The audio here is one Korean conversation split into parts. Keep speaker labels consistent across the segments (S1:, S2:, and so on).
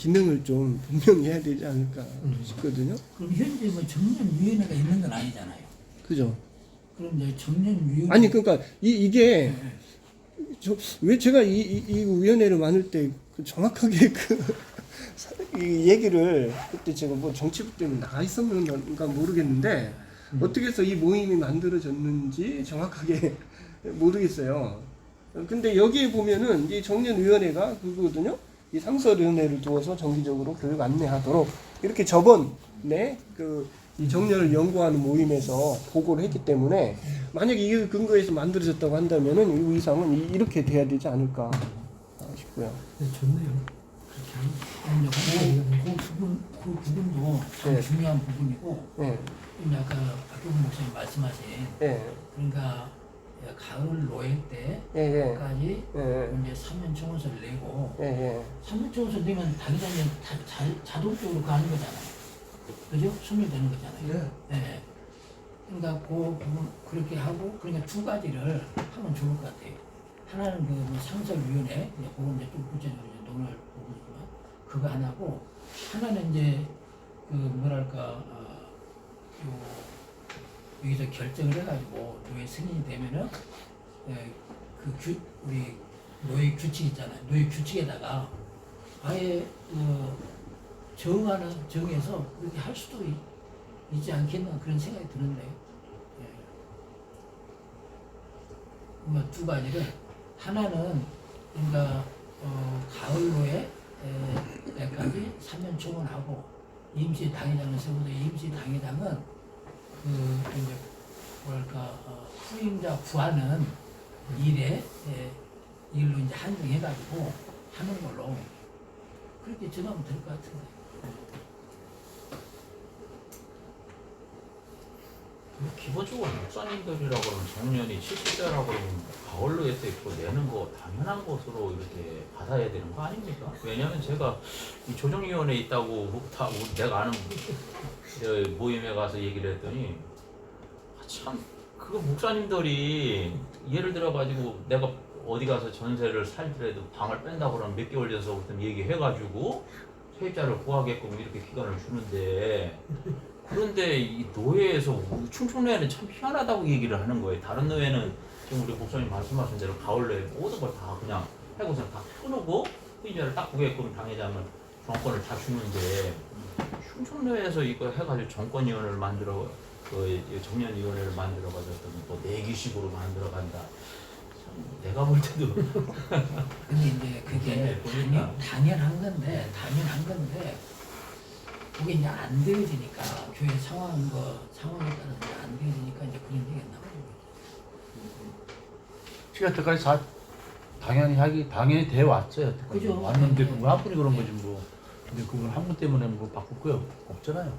S1: 기능을 좀 분명히 해야 되지 않을까 싶거든요.
S2: 그럼 현재 뭐 정년위원회가 있는 건 아니잖아요.
S1: 그죠?
S2: 그럼 이제 정년위원회
S1: 아니 그러니까 이게 왜 제가 이 위원회를 만들 때 정확하게 이 얘기를 그때 제가 뭐 정치부 때문에 나가 있었는가 모르겠는데 어떻게 해서 이 모임이 만들어졌는지 정확하게 모르겠어요. 근데 여기에 보면은 이 정년위원회가 그거거든요. 이 상설위원회를 두어서 정기적으로 교육 안내하도록 이렇게 저번에 이 정년을 연구하는 모임에서 보고를 했기 때문에 만약에 이 근거에서 만들어졌다고 한다면은 이 이상은 이렇게 돼야 되지 않을까 싶고요.
S3: 네, 좋네요.
S2: 그 부분도 참
S1: 네.
S2: 중요한 부분이고
S1: 네.
S2: 근데 아까 박경훈 목사님 말씀하신
S1: 예.
S2: 그러니까 가을 노예
S1: 예, 예.
S2: 때까지
S1: 예.
S2: 이제 사면청원서를 내고
S1: 예, 예.
S2: 사면청원서 내면 당연히 자동적으로 가는 거잖아요. 그죠? 소멸되는 거잖아요. 네. 그러니까 그 부분 그렇게 하고 그러니까 두 가지를 하면 좋을 것 같아요. 하나는 뭐 상설위원회 그건 이제 좀 구체적으로 이제 논을 보고지만 그거 하나고 하나는 이제 뭐랄까 여기서 결정을 해가지고 노예 승인이 되면은 우리 노예 규칙 있잖아요. 노예 규칙에다가 아예 정해서 그렇게 할 수도 있지 않겠나 그런 생각이 드는데요. 두 가지를 하나는 그러니까 가을 노예 때까지 3년 청원하고 임시 당회장을 세우는데 임시 당회장은 이제 뭐랄까 후임자 구하는 일로 이제 한정해가지고 하는 걸로 그렇게 정하면 될 것 같은데.
S4: 기본적으로 목사님들이라고 그러면 정년이 70세라고 그러면 가을로 해서 있고 내는 거 당연한 것으로 이렇게 받아야 되는 거 아닙니까? 왜냐하면 제가 이 조정위원회에 있다고 내가 아는 모임에 가서 얘기를 했더니 참 그거 목사님들이 예를 들어 가지고 내가 어디 가서 전세를 살더라도 방을 뺀다고 그러면 몇 개월 전서부터 얘기해가지고 세입자를 구하게끔 이렇게 기간을 주는데 그런데 이 노예에서 충청노예는 참 희한하다고 얘기를 하는 거예요. 다른 노예는 지금 우리 목사님 말씀하신 대로 가을 노예 모든 걸 다 그냥 해고서 다 펴놓고 후임자를 딱 구하게끔 당회장을 정권을 다 주는데 충청노예에서 이거 해가지고 정권위원회를 만들어 정년위원회를 만들어가지고 또 내기식으로 만들어간다. 내가 볼 때도
S2: 근데 이제 그게 당연한 건데 그게 이제 안 되어지니까 교회 상황에 따라서 안 되어지니까 이제 그런 얘기가 나오는 거죠.
S5: 여태까지 당연히 돼 왔어요. 여태까지.
S2: 그죠.
S5: 왔는데
S2: 네.
S5: 그분 한 분이 그런 거지 뭐. 근데 그분 한 분 때문에 뭐 바꿀 거요 없잖아요.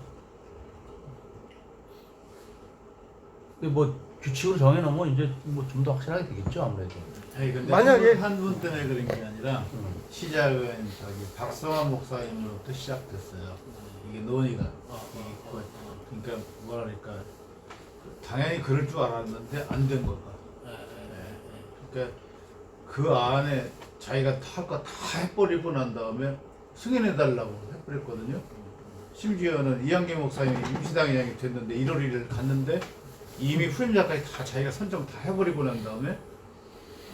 S5: 뭐 규칙으로 정해놓으면 이제 뭐 좀 더 확실하게 되겠죠 아무래도.
S6: 아니 근데
S1: 만약에-
S6: 한 분 때문에 그런 게 아니라 시작은 박성환 목사님으로부터 시작됐어요. 이게 논의가 그러니까 뭐랄까 당연히 그럴 줄 알았는데 안 된 거다. 그러니까 그 안에 자기가 할 거 다 해버리고 난 다음에 승인해달라고 해버렸거든요. 심지어는 이한계 목사님이 임시당회장이 됐는데 1월 1일 갔는데 이미 후임자까지 다 자기가 선정 다 해버리고 난 다음에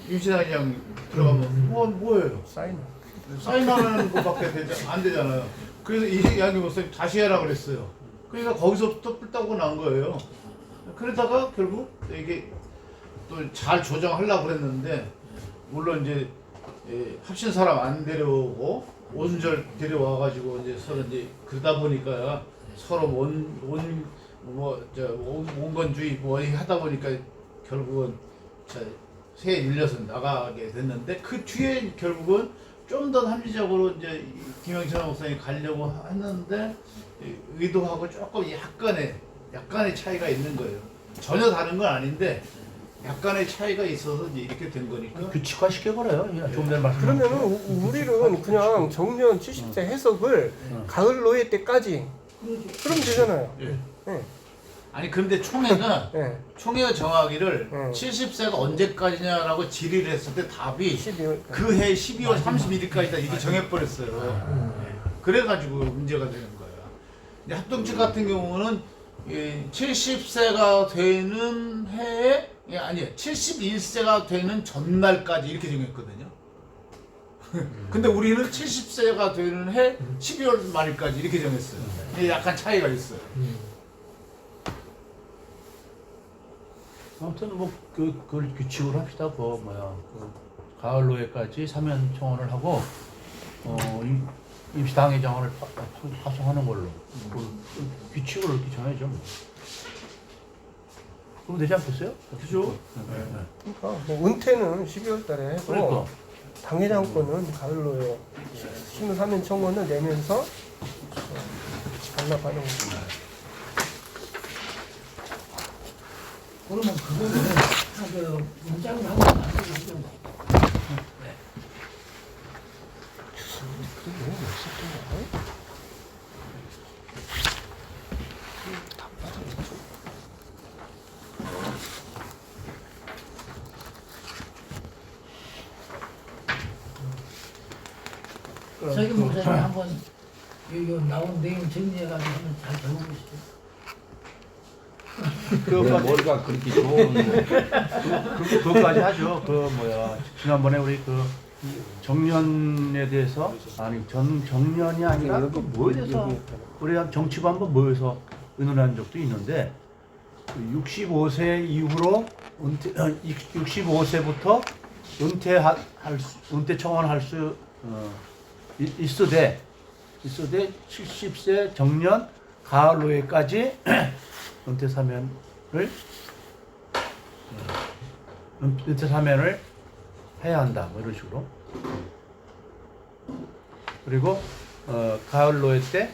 S6: 임시당회장 들어가면 뭐예요? 사인하는 것밖에 안 되잖아요. 그래서 이한계 목사님 다시 해라 그랬어요. 그러니까 거기서부터 뿔따고 난 거예요. 그러다가 결국 이게 또 잘 조정하려고 그랬는데 물론 이제 합신 사람 안 데려오고 오순절 데려와가지고 이제 서로 이제 그러다 보니까 서로 온건주의 뭐 하다 보니까 결국은 새에 밀려서 나가게 됐는데 그 뒤에 결국은 좀 더 합리적으로 이제 김영철 목사님이 가려고 했는데 의도하고 조금 약간의 차이가 있는 거예요. 전혀 다른 건 아닌데 약간의 차이가 있어서 이제 이렇게 된 거니까.
S5: 규칙화 시켜버려요. 좀 전에 말씀.
S1: 그러면은 우리는 그냥 정년 70세 해석을 가을 노예 때까지 그러면 되잖아요. 네.
S6: 아니 근데 총회가
S1: 네.
S6: 총회가 정하기를
S1: 70세가
S6: 70세가 언제까지냐라고 질의를 했을 때 답이
S1: 12월
S6: 그 해 12월 31일까지다 이렇게 정해버렸어요. 그래가지고 문제가 되는 거예요. 근데 합동치 같은 경우는 70세가 되는 해에 아니 71세가 되는 전날까지 이렇게 정했거든요. 근데 우리는 70세가 되는 해 12월 말일까지 이렇게 정했어요. 이게 약간 차이가 있어요.
S5: 아무튼 뭐 그걸 규칙으로 합시다. 가을 노예까지 사면 청원을 하고 임시당회장을 파송하는 걸로 규칙으로 이렇게 정해줘. 그럼 되지 않겠어요?
S6: 그죠?
S1: 그러니까 뭐 은퇴는 12월 달에 하고
S5: 그러니까
S1: 당회장권은 가을로에 심사면 청원을 내면서 반납하는 겁니다.
S2: 그러면 그거는 문장을 하고 나서 저기 목사님 한번 요 나온 내용 정리해가지고 한번 잘 적어보시죠.
S4: 머리가 그렇게 좋은
S5: 그것까지 하죠. 지난번에 우리 정년에 대해서 정년이 아니라 뭐에 대해서 우리 정치부 한번 모여서 의논한 적도 있는데 65세 이후로 65세부터 은퇴 청원할 수 있으되 70세 정년 가을 노예까지 은퇴 사면을 해야 한다. 뭐 이런 식으로. 그리고 가을 노예 때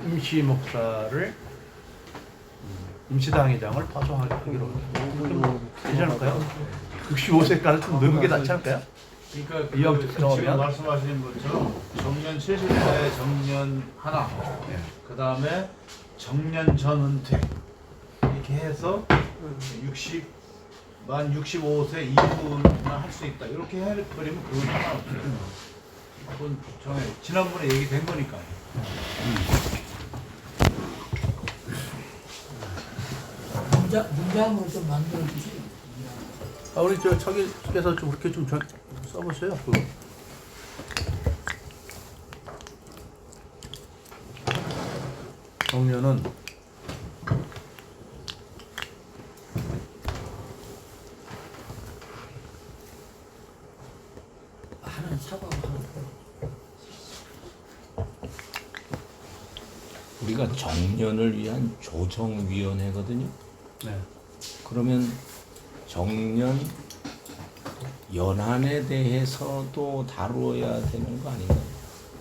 S5: 임시 목사를 임시당회장을 파송하기로 되지 않을까요? 65세까지 좀 넣는 게 낫지 않을까요?
S6: 그러니까 지금 말씀하신 것처럼 정년 70세 정년 하나, 그 다음에 정년 전 은퇴 이렇게 해서 만 65세 이후는 할 수 있다. 이렇게 해버리면 그건 상관없어요. 그건 지난번에 얘기된 거니까요.
S2: 문장으로 좀 만들어 주세요.
S5: 우리 저기께서 좀 그렇게 좀 써보세요. 정년은
S2: 하는 사과가 하는
S3: 우리가 정년을 위한 조정위원회거든요.
S5: 네.
S3: 그러면 정년 연한에 대해서도 다루어야 되는 거 아닌가요?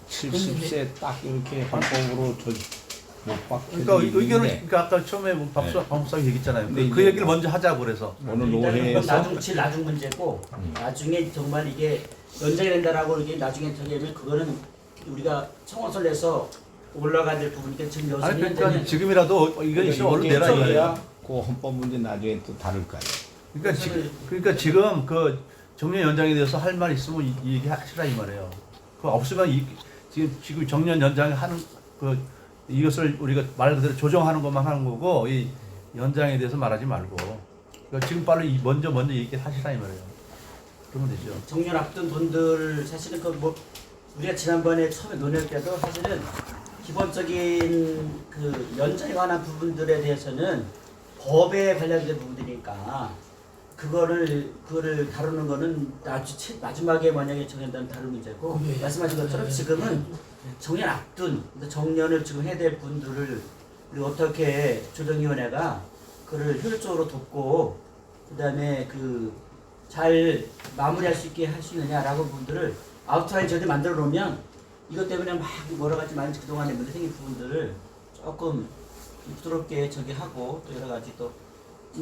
S3: 70세 딱 이렇게 헌법으로 못 박혀
S5: 그러니까 의견을
S3: 있는데
S5: 그러니까 아까 처음에 박수상 얘기했잖아요.
S3: 근데
S5: 그
S3: 이제
S5: 얘기를 먼저 하자고 그래서.
S3: 오늘
S7: 일단은
S3: 노회에서
S7: 그건 나중 문제고 나중에 정말 이게 연장이 된다라고 이게 나중에 저기 하면 그거는 우리가 청원서를 내서 올라가야 될 부분이니까 지금 여기서
S5: 아니 그러니까 지금이라도 이건 있으면 얼른 내라
S3: 이야
S5: 이거예요.
S3: 그 헌법 문제 나중에 또 다룰 거예요.
S5: 그러니까 지금 그 정년 연장에 대해서 할 말 있으면 얘기하시라 이 말이에요. 그 없으면 지금 정년 연장 하는 이것을 우리가 말 그대로 조정하는 것만 하는 거고 이 연장에 대해서 말하지 말고 그러니까 지금 빨리 먼저 얘기하시라 이 말이에요. 그러면 되죠.
S7: 정년 앞둔 분들 사실은 우리가 지난번에 처음에 논의할 때도 사실은 기본적인 그 연장에 관한 부분들에 대해서는 법에 관련된 부분이니까 그거를 다루는 거는 마지막에 만약에 정년다면 다룰 문제고 말씀하신 것처럼 지금은 정년 앞둔 정년을 지금 해야 될 분들을 우리가 어떻게 조정위원회가 그를 효율적으로 돕고 그다음에 잘 마무리할 수 있게 할 수 있느냐라고 분들을 아웃라인 저기 만들어 놓으면 이것 때문에 막 여러 가지 많이 그동안에 문제 생긴 부분들을 조금 부드럽게 저기 하고 또 여러 가지 또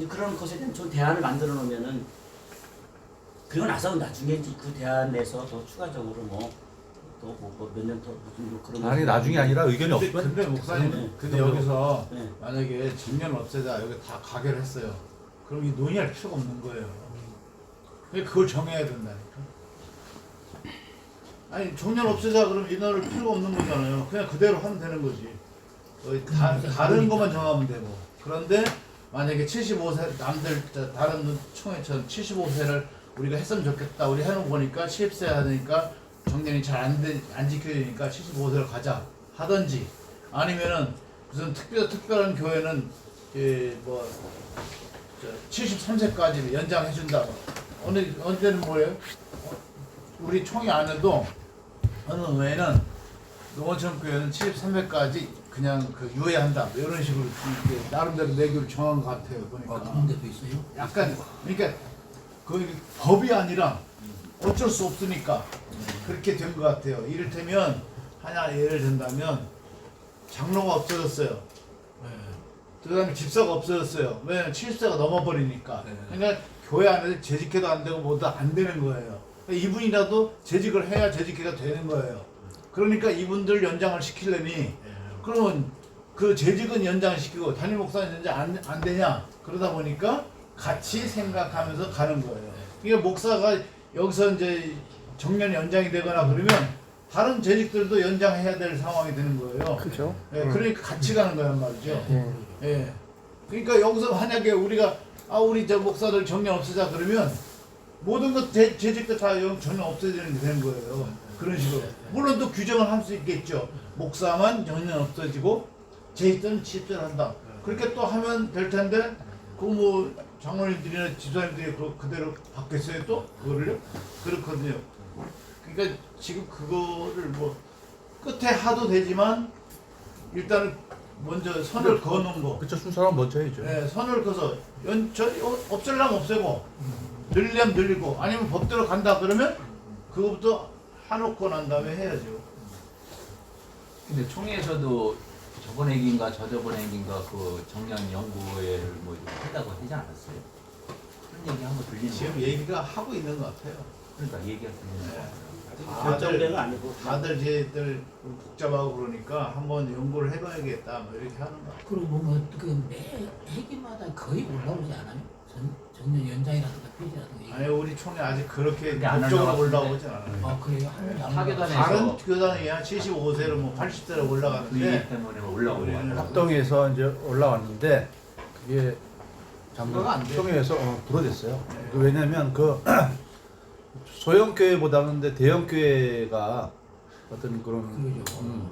S7: 그런 것에 대한 좋은 대안을 만들어 놓으면은 그리고 나서 나중에 그 대안 내서 더 추가적으로 몇 년 더 무슨 그런
S5: 아니 나중에 아니라 의견이 없으면
S6: 근데 목사님
S7: 네.
S6: 근데 여기서
S7: 네.
S6: 만약에 정년 없애자 여기 다 가결을 했어요. 그럼 이 논의할 필요가 없는 거예요. 그걸 정해야 된다니까. 아니 정년 없애자 그러면 인원을 필요가 없는 거잖아요. 그냥 그대로 하면 되는 거지. 다른 것만 정하면 되고. 그런데 만약에 75세 남들 다른 총회처럼 75세를 우리가 했으면 좋겠다. 우리 해놓은 거니까 70세 하니까 정년이 잘 안 지켜지니까 75세로 가자 하든지 아니면은 무슨 특별한 교회는 뭐 73세까지 연장해준다. 언제는 뭐예요? 우리 총회 안에도 어느 외에는 농어촌 교회는 73세까지 그냥 그 유예한다. 이런 식으로 이렇게 나름대로 내교를 정한 것 같아요. 보니까.
S2: 그런 데도 있어요?
S6: 약간 그러니까 그 법이 아니라 어쩔 수 없으니까 그렇게 된 것 같아요. 이를테면 하나 예를 든다면 장로가 없어졌어요. 그다음에 집사가 없어졌어요. 왜냐면 70세가 넘어버리니까. 그러니까 교회 안에서 재직해도 안 되고 뭐도 안 되는 거예요. 그러니까 이분이라도 재직을 해야 재직회가 되는 거예요. 그러니까 이분들 연장을 시키려니 그러면 그 재직은 연장시키고 담임 목사는 연장 안 되냐? 그러다 보니까 같이 생각하면서 가는 거예요. 그러니까 목사가 여기서 이제 정년 연장이 되거나 그러면 다른 재직들도 연장해야 될 상황이 되는 거예요.
S1: 그렇죠.
S6: 예, 그러니까 같이 가는 거란 말이죠.
S1: 예.
S6: 예. 그러니까 여기서 만약에 우리가 우리 저 목사들 정년 없애자 그러면 모든 것 재직도 다 정년 없애지는 되는 거예요. 그런 식으로. 물론 또 규정을 할 수 있겠죠. 목사만 정년 없어지고 재직들은 집절한다. 그렇게 또 하면 될 텐데 그 뭐 장로님들이나 집사님들이 그대로 받겠어요 또 그거를요? 그렇거든요. 그러니까 지금 그거를 뭐 끝에 하도 되지만 일단은 먼저 선을 그어놓은 거.
S5: 그쵸, 순서는 먼저 해야죠.
S6: 네, 선을 그어서 없애려면 없애고 늘리려면 늘리고 아니면 법대로 간다 그러면 그거부터 해놓고 난 다음에 해야죠.
S4: 근데 총회에서도 저번 회기인가 저저번 회기인가 그 정년 연구회를 뭐 이렇게 한다고 하지 않았어요? 그런 얘기 한번 들리는
S6: 지금
S4: 거
S6: 얘기가 하고 있는 것 같아요.
S4: 그러니까 얘기가 들리는 거
S7: 결정된 건 아니고
S6: 다들 쟤들 복잡하고 그러니까 한번 연구를 해봐야겠다 뭐 이렇게 하는 거.
S2: 그리고 뭐그매 회기마다 거의 올라오지 않아요? 정년 연장이라든가 폐지라든가.
S6: 아니 우리 총회 아직 그렇게
S4: 그게 안
S6: 법적으로
S4: 올라갔는데.
S6: 올라오진 않아요.
S2: 그래요? 하는
S4: 타교단에서
S6: 다른 교단이 한 75세로 뭐 80세로
S4: 그
S6: 올라가는데
S4: 얘기 때문에 올라오고
S6: 우리는
S4: 하더라고요.
S5: 합동에서 이제 올라왔는데 그게
S6: 그거가 안 돼요.
S5: 총회에서 불어졌어요. 왜냐면 그 소형 교회보다는 근데 대형 교회가 어떤 그런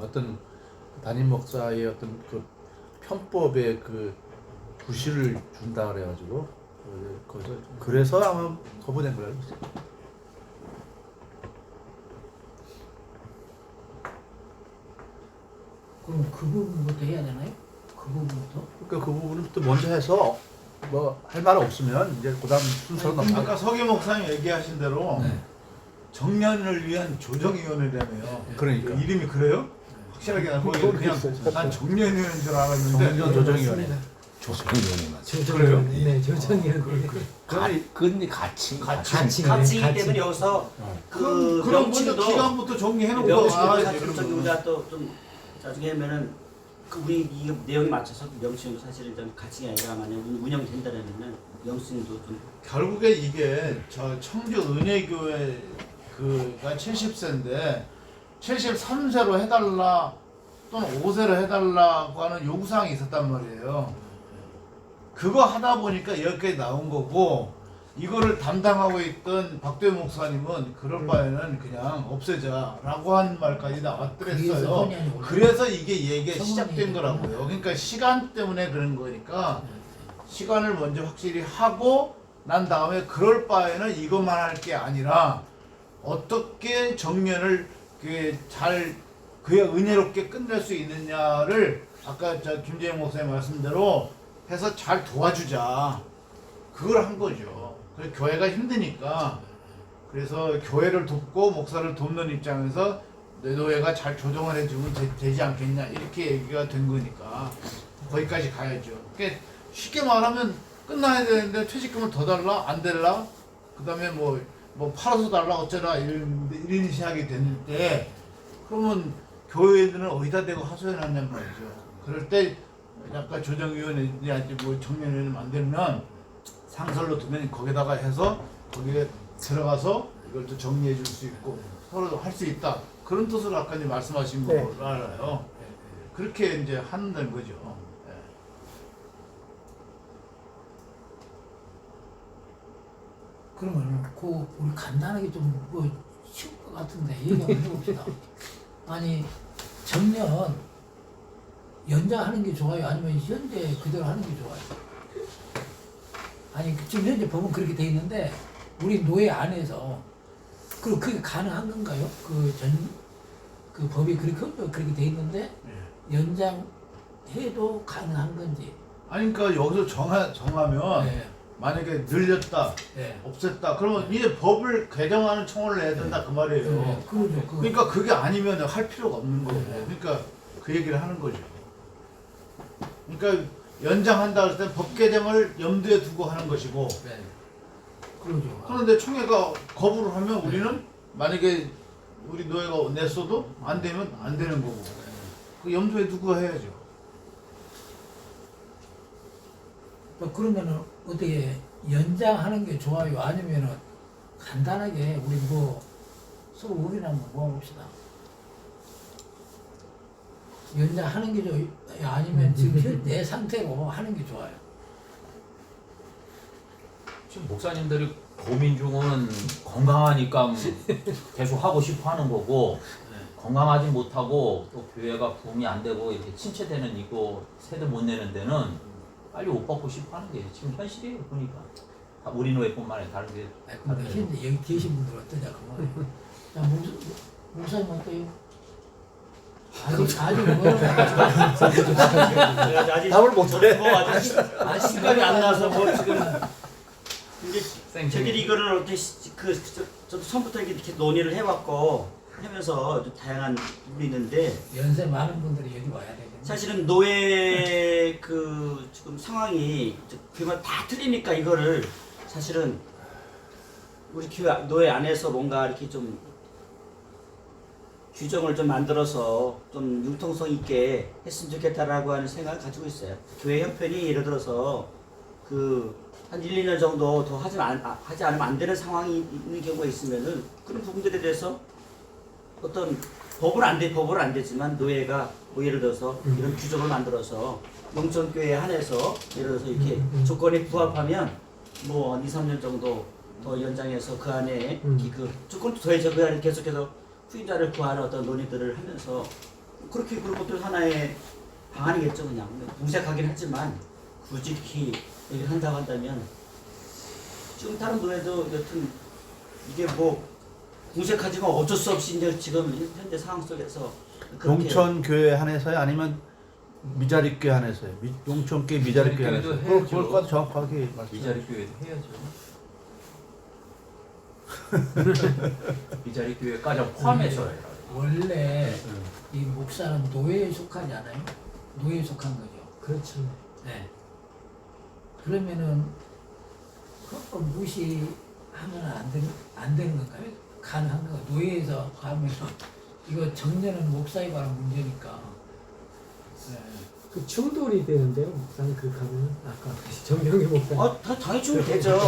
S5: 어떤 담임 목사의 어떤 그 편법에 그 부실을 준다 그래가지고 그래서 아마 거부된 거예요.
S2: 그럼 그 부분부터 해야 되나요? 그 부분부터?
S5: 그러니까 그 부분부터 먼저 해서 뭐 할 말 없으면 이제 그다음 순서로 넘어가.
S6: 아까 서기 목사님 얘기하신 대로
S2: 네.
S6: 정년을 위한 조정위원회라며요.
S5: 그러니까.
S6: 이름이 그래요? 확실하게 알고 그냥 난 정년위원회인 줄 알았는데
S5: 정년 조정위원회.
S6: 그래요?
S2: 네, 조정위원회.
S3: 근데 같이
S7: 같이이기 때문에 여기서 그
S6: 그럼 먼저
S7: 명칭도
S6: 기간부터 정리해놓고
S7: 명칭도
S6: 나가야지.
S7: 사실
S6: 그런
S7: 저기
S6: 거.
S7: 우리가 또 좀 나중에 하면은 그 우리 이 내용에 맞춰서 명칭도 사실은 좀 같이 아니라 만약 운영이 된다면은 명칭도 좀
S6: 결국에 이게 저 청주 은혜교회 그가 70세인데 73세로 해달라 또는 5세로 해달라고 하는 요구사항이 있었단 말이에요. 그거 하다 보니까 여기까지 나온 거고 이거를 담당하고 있던 박도희 목사님은 그럴 바에는 그냥 없애자라고 한 말까지 나왔더랬어요. 그래서 이게 얘기가 시작된 거라고요. 그러니까 시간 때문에 그런 거니까 시간을 먼저 확실히 하고 난 다음에 그럴 바에는 이것만 할 게 아니라 어떻게 정년을 잘 그야 은혜롭게 끝낼 수 있느냐를 아까 저 김재영 목사님 말씀대로 해서 잘 도와주자. 그걸 한 거죠. 그래서 교회가 힘드니까 그래서 교회를 돕고 목사를 돕는 입장에서 내 교회가 잘 조정을 해주면 되지 않겠냐 이렇게 얘기가 된 거니까 거기까지 가야죠. 그러니까 쉽게 말하면 끝나야 되는데 퇴직금을 더 달라 안 달라 그 다음에 뭐 팔아서 달라 어쩌라 이런 시작이 됐는데 그러면 교회들은 어디다 대고 하소연하냔 말이죠. 그럴 때 약간 조정위원회한테 뭐 정년위원회 만들면 상설로 두면 거기다가 해서 거기에 들어가서 이걸 또 정리해 줄 수 있고 서로 할 수 있다. 그런 뜻으로 아까 이제 말씀하신
S1: 네.
S6: 걸 알아요. 그렇게 이제 한다는 거죠. 예.
S2: 그러면 그 우리 간단하게 좀 뭐 쉬울 것 같은데 얘기 한번 해봅시다. 아니 정년 연장하는 게 좋아요? 아니면 현재 그대로 하는 게 좋아요? 아니 지금 현재 법은 그렇게 돼 있는데 우리 노예 안에서 그게 가능한 건가요? 그 법이 그렇게 돼 있는데 연장해도 가능한 건지.
S6: 아니 그러니까 여기서 정하면
S2: 네.
S6: 만약에 늘렸다,
S2: 네.
S6: 없앴다, 그러면 이제 법을 개정하는 청원을 해야 된다 그 말이에요.
S2: 네. 그러죠.
S6: 그러니까 그게 아니면 할 필요가 없는 거고.
S2: 네.
S6: 그러니까 그 얘기를 하는 거죠. 그러니까 연장한다 할 때 법 개정을 염두에 두고 하는 것이고.
S2: 네. 그러죠.
S6: 그런데 총회가 거부를 하면 우리는 만약에 우리 노예가 냈어도 안 되면 안 되는 거고. 그 염두에 두고 해야죠.
S2: 그러면은 어떻게 연장하는 게 좋아요? 아니면은 간단하게 우리 뭐 서로 의견 한번 모아봅시다. 연장하는 게 좋아요? 아니면 지금 현재 상태로 하는 게 좋아요?
S4: 지금 목사님들이 고민 중은 건강하니까 계속 하고 싶어 하는 거고 건강하지 못하고 또 교회가 부흥이 안 되고 이렇게 침체되는 이거 세대 못 내는 데는 빨리 옷 벗고 싶어 하는 게 지금 현실이에요. 보니까 다 우리 노예뿐만 아니라 다른 게
S2: 근데 현재 여기 계신 분들 어떠냐 그 말이에요. 자, 목사님 어때요? 아직
S7: 아직
S1: 답을 못 해.
S7: 뭐 아직 시간이 안 나서 뭐 지금 이제
S4: 쌩쌩이.
S7: 저희들이 이거를 어떻게 저도 처음부터 이렇게 논의를 해왔고 하면서 좀 다양한 부분이 있는데
S2: 연세 많은 분들이 여기 와야 되겠네.
S7: 사실은 노예 그 지금 상황이 그만 다 틀리니까 이거를 사실은 우리 교회 노예 안에서 뭔가 이렇게 좀 규정을 좀 만들어서 좀 융통성 있게 했으면 좋겠다라고 하는 생각을 가지고 있어요. 교회 형편이 예를 들어서 한 1, 2년 정도 더 하지 않으면 안 되는 상황이 있는 경우가 있으면은 그런 부분들에 대해서 어떤 법은 안 되지만 노예가 뭐 예를 들어서 이런 규정을 만들어서 농촌교회에 한해서 예를 들어서 이렇게 조건에 부합하면 뭐 2, 3년 정도 더 연장해서 그 안에 그 조건도 더해서 그 안에 계속해서 후임자를 구하는 어떤 논의들을 하면서 그렇게 그런 것도 하나의 방안이겠죠. 그냥 무색하긴 하지만 굳이 이렇게 얘기를 한다고 한다면 지금 다른 노예도 여튼 이게 뭐 궁색하지만 어쩔 수 없이 이제 지금 현재 상황 속에서 그렇게
S5: 용천교회 한해서요? 아니면 미자립교회 한해서요? 용천교회 미자립교회 한해서
S4: 미자립교회도 해야죠.
S5: 그걸 정확하게 말씀.
S4: 미자리 교회도 해야죠. 미자리 교회까지 포함해서 해라.
S2: 원래 이 목사는 노예에 속하지 않아요? 노예에 속한 거죠.
S1: 그렇죠.
S2: 네. 그러면은 그거 무시하면 안 되는 건가요? 가능한 건가요? 노예에서 가면 이거 정년은 목사에 관한 문제니까. 네.
S1: 그 충돌이 되는데요, 목사님 그렇게 하면 아까 정경희 목사님.
S7: 당연히 충돌되죠.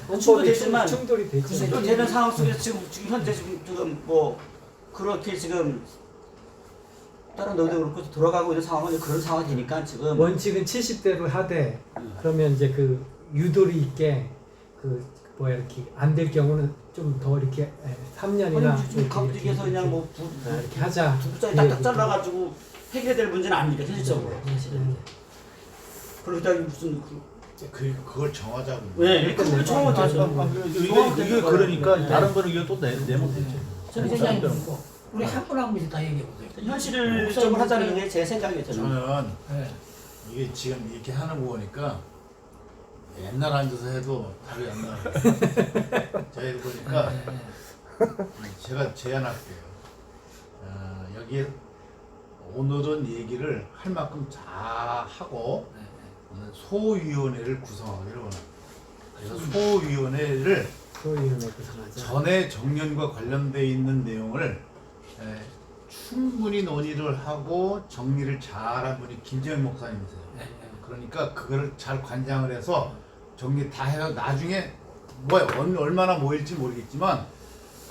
S1: 네.
S7: 충돌되지만
S1: 충돌이 되죠.
S7: 충돌되는 상황 속에서 지금 현재 지금 뭐 그렇게 지금 다른 노예도 그렇고 돌아가고 있는 상황은 그런 상황이 되니까 지금
S8: 원칙은 70대로 하되 그러면 이제 그 유도리 있게 이렇게 안 될 경우는 좀 더 이렇게 3년이나
S7: 지금 갑자기 해서 그냥 뭐
S8: 이렇게 하자.
S7: 두 부자리 딱딱 잘라가지고 해결될 문제는 아닙니다. 현실적으로 사실은. 그러다 무슨
S6: 그걸 정하자고.
S7: 네, 그걸 처음부터
S5: 이게 그러니까 다른 거는 이거 또 내면 되죠.
S2: 저는 생각이 들고 우리 한 분 한 분씩 다 얘기해 보세요.
S7: 현실을 좀 하자는 게 제 생각이에요.
S6: 저는
S2: 네.
S6: 이게 지금 이렇게 하는 거 보니까 옛날 앉아서 해도 답이 안 나와요. 저희 보니까 제가 제안할게요. 여기에 오늘은 얘기를 할 만큼 다 하고 소위원회를 구성하기로 합니다. 그래서 소위원회를 전에 정년과 관련되어 있는 내용을 충분히 논의를 하고 정리를 잘한 분이 김재현 목사님이세요. 그러니까 그거를 잘 관장을 해서 정리 다 해서 나중에 뭐 얼마나 모일지 모르겠지만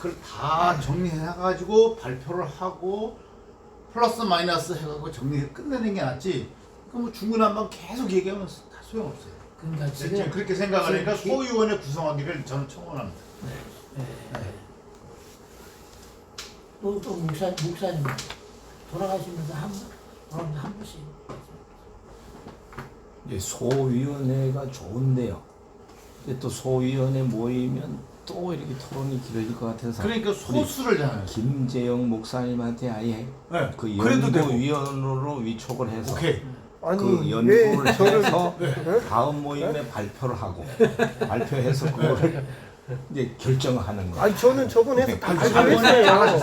S6: 그걸 다 정리해가지고 발표를 하고 플러스 마이너스 해가지고 정리 끝내는 게 낫지. 그뭐 중구난방 계속 얘기하면 다 소용없어요.
S2: 그러니까
S6: 지금
S2: 지금
S6: 그렇게 생각하니까
S2: 지금
S6: 소위원회 구성하기를 저는 청원합니다.
S2: 또 목사님 돌아가시면서 한 번씩
S3: 이제 소위원회가 좋은데요. 근데 또 소위원회 모이면 또 이렇게 토론이 길어질 것 같아서
S6: 그러니까 소수를 잖아요.
S3: 김재영 목사님한테 아예
S6: 네.
S3: 그
S6: 그래도 되고.
S3: 연구위원으로 위촉을 해서
S6: 오케이.
S1: 아니
S3: 그
S1: 왜
S3: 연구를
S1: 저를
S3: 해서 다음 모임에 발표를 하고 발표해서 그거를 이제 결정하는 거.
S1: 아니 저는 저번에 해서 다
S3: 네.
S1: 발표했어요.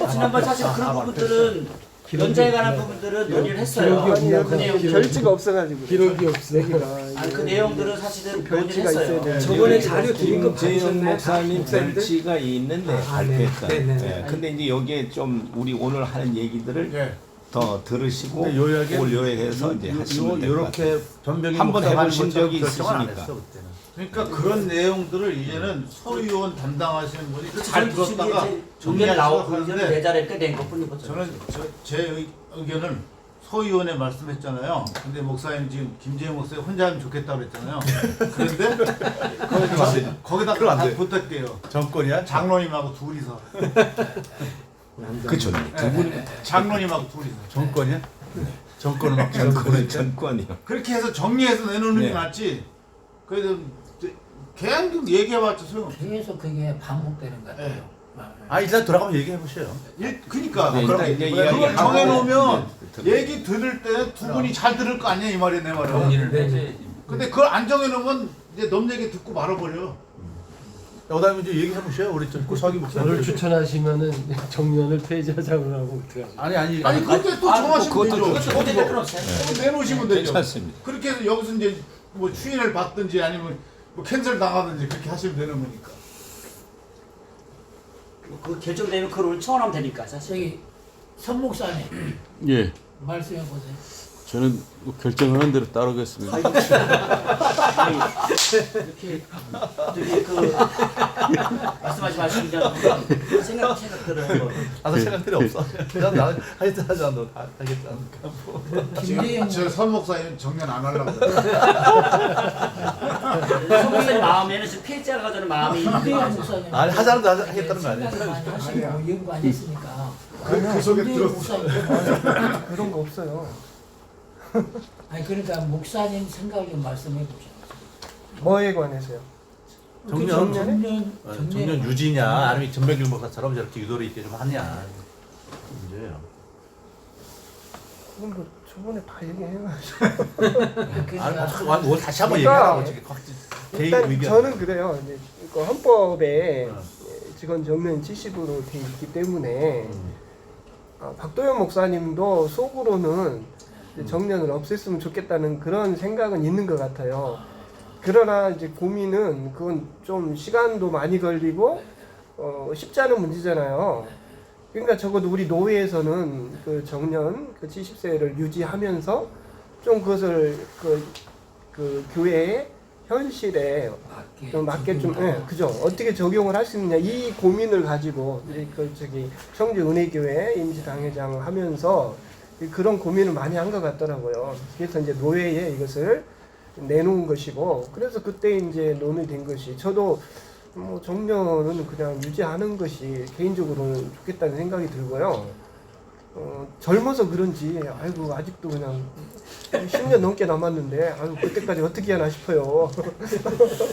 S7: 지난번 사실 그런 부분들은 연장에 관한 부분들은 논의를 했어요.
S8: 기록이 없나
S7: 그
S8: 봐요.
S7: 내용들은.
S1: 결지가 없어가지고
S8: 기록이 없어.
S7: 아니 그 내용들은 사실은 논의를
S1: 결지가 있어야
S7: 했어요.
S1: 돼요.
S8: 저번에 자료 드린 거
S3: 김재영
S8: 받으셨나요?
S3: 목사님
S8: 목사님들?
S3: 별치가 있는데
S8: 아, 네.
S3: 발표했다.
S8: 네, 네, 네.
S3: 예, 근데 이제 여기에 좀 우리 오늘 하는 얘기들을
S6: 예.
S3: 더 들으시고
S5: 근데 요약에
S3: 그걸 요약해서 이제 하시면 될 것 같아요.
S5: 이렇게 전병이
S3: 한번
S5: 목사가
S3: 해보신
S5: 하는 것처럼
S3: 적이
S5: 결정을 안
S3: 있으시니까.
S5: 했어, 그때는.
S6: 그러니까 그런 내용들을 이제는 소위원 담당하시는 분이 잘 들었다가
S7: 정리를
S6: 정리를
S7: 나오고
S6: 하는데
S7: 의견을 내자리를 낸 것뿐인 거죠.
S6: 저는 제 의견은 소위원회 말씀했잖아요. 근데 목사님 지금 김재영 목사님 혼자 하면 좋겠다고 그랬잖아요. 그런데 거기다
S5: 그럼 안
S6: 다
S5: 돼.
S6: 부탁해요.
S5: 정권이야?
S6: 장로님하고 둘이서.
S3: 그렇죠. 두 분
S6: 장로님하고 둘이서.
S5: 정권이야? 정권은 막
S3: 전권이 전권이요.
S6: 그렇게 해서 정리해서 내놓는
S3: 네.
S6: 게 낫지. 그래도 계속 얘기해봤자 소용없어.
S2: 계속 그게 반복되는 것 같아요.
S6: 네.
S5: 아 일단 돌아가면 얘기해 보세요.
S6: 그러니까
S3: 네,
S6: 그럼
S3: 일단 이제
S6: 그걸
S3: 이야기하고
S6: 정해놓으면
S3: 이제
S6: 얘기 들을 때 두 분이 잘 들을 거 아니야 이 말이야 내 말은.
S4: 정리를
S8: 네,
S4: 해줘야지.
S6: 근데 그걸 안 정해놓으면 이제 넘 얘기 듣고 말아버려.
S5: 그다음에 이제 얘기해 보세요. 우리 좀 고사기 목사님.
S8: 저를 추천하시면은 정년을 폐지하자고 하고 어떡하지?
S5: 아니
S6: 아니 그때 또 정하시면
S3: 그것도
S6: 되죠.
S3: 좋죠.
S7: 그것도 될 건 없어요.
S6: 그거 내놓으시면 되죠.
S3: 괜찮습니다.
S6: 그렇게 해서 여기서 이제 뭐 추인을 받든지 아니면 뭐 캔슬 당하든지 그렇게 하시면 되는 거니까.
S7: 그 결정되면 그걸 오늘 청원하면 되니까 사실.
S2: 저기 선 목사님
S9: 예,
S2: 말씀해 보세요.
S9: 저는 뭐 결정하는 대로 따르겠습니다.
S7: 이렇게 되게 그 말씀하지 마시고 그냥 생각들을 한번.
S5: 아무 생각들이 없어. 그냥 나 하여튼 하자 너 하겠다.
S2: 김재영
S6: 저선 목사님 정년 안 하려고 그래요.
S7: 성목사님 마음에는 지금 피해자가 가져는 마음이
S2: 김재영 목사님
S5: 아니 하자는 거 하겠다는 거 아니야.
S2: 생각을 많이 하시고 연구 안 했으니까
S6: 그 속에
S2: 김재영
S6: 들었어.
S2: 목사님
S1: 그런 거 없어요.
S2: 아니 그러니까 목사님 생각 좀 말씀해 보세요.
S1: 뭐에 관해서요?
S5: 정년? 정년 유지냐 아니면 전병길 목사처럼 저렇게 유도리 있게 좀 하냐 문제예요.
S1: 그건 뭐 저번에 다 얘기해가지고.
S5: 아니 뭐 다시 한번
S1: 그러니까
S5: 얘기하라고 지금 개인
S1: 일단
S5: 의견.
S1: 저는 그래요. 이제 그 헌법에 직원 정년 70으로 돼 있기 때문에 박도현 목사님도 속으로는 이제 정년을 없앴으면 좋겠다는 그런 생각은 있는 것 같아요. 그러나 이제 고민은 그건 좀 시간도 많이 걸리고 쉽지 않은 문제잖아요. 그러니까 적어도 우리 노회에서는 그 정년 그 70세를 유지하면서 좀 그것을 그 교회의 현실에 좀 맞게 좀 그죠 어떻게 적용을 할 수 있느냐 이 고민을 가지고 이제 그 청주은혜교회 임시당회장 하면서 그런 고민을 많이 한 것 같더라고요. 그래서 이제 노회에 이것을 내놓은 것이고 그래서 그때 이제 논의된 것이 저도 뭐 정년은 그냥 유지하는 것이 개인적으로는 좋겠다는 생각이 들고요. 젊어서 그런지 아이고 아직도 그냥 10년 넘게 남았는데 아유 그때까지 어떻게 하나 싶어요.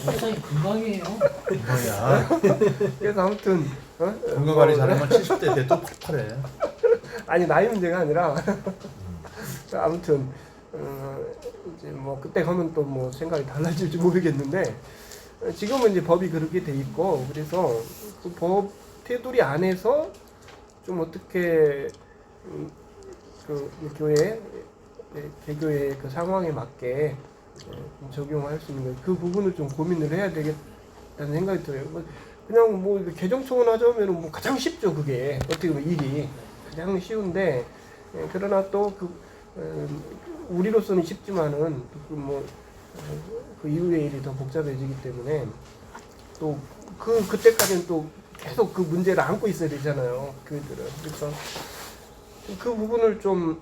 S2: 목사님 금방이에요.
S5: 뭐야?
S1: 그래서 아무튼
S5: 건강 관리 잘하면 70대 돼 또 폭발해.
S1: 아니 나이 문제가 아니라 아무튼 이제 뭐 그때 가면 또 뭐 생각이 달라질지 모르겠는데 지금은 이제 법이 그렇게 돼 있고 그래서 그 법 테두리 안에서 좀 어떻게 그 교회 개교의 그 상황에 맞게 적용할 수 있는 그 부분을 좀 고민을 해야 되겠다는 생각이 들어요. 그냥 뭐 개정 초원하자면 뭐 가장 쉽죠 그게 어떻게 보면 일이 가장 쉬운데 그러나 또 우리로서는 쉽지만은 그 이후의 일이 더 복잡해지기 때문에 또 그때까지는 또 계속 그 문제를 안고 있어야 되잖아요. 교회들은. 그래서 그 부분을 좀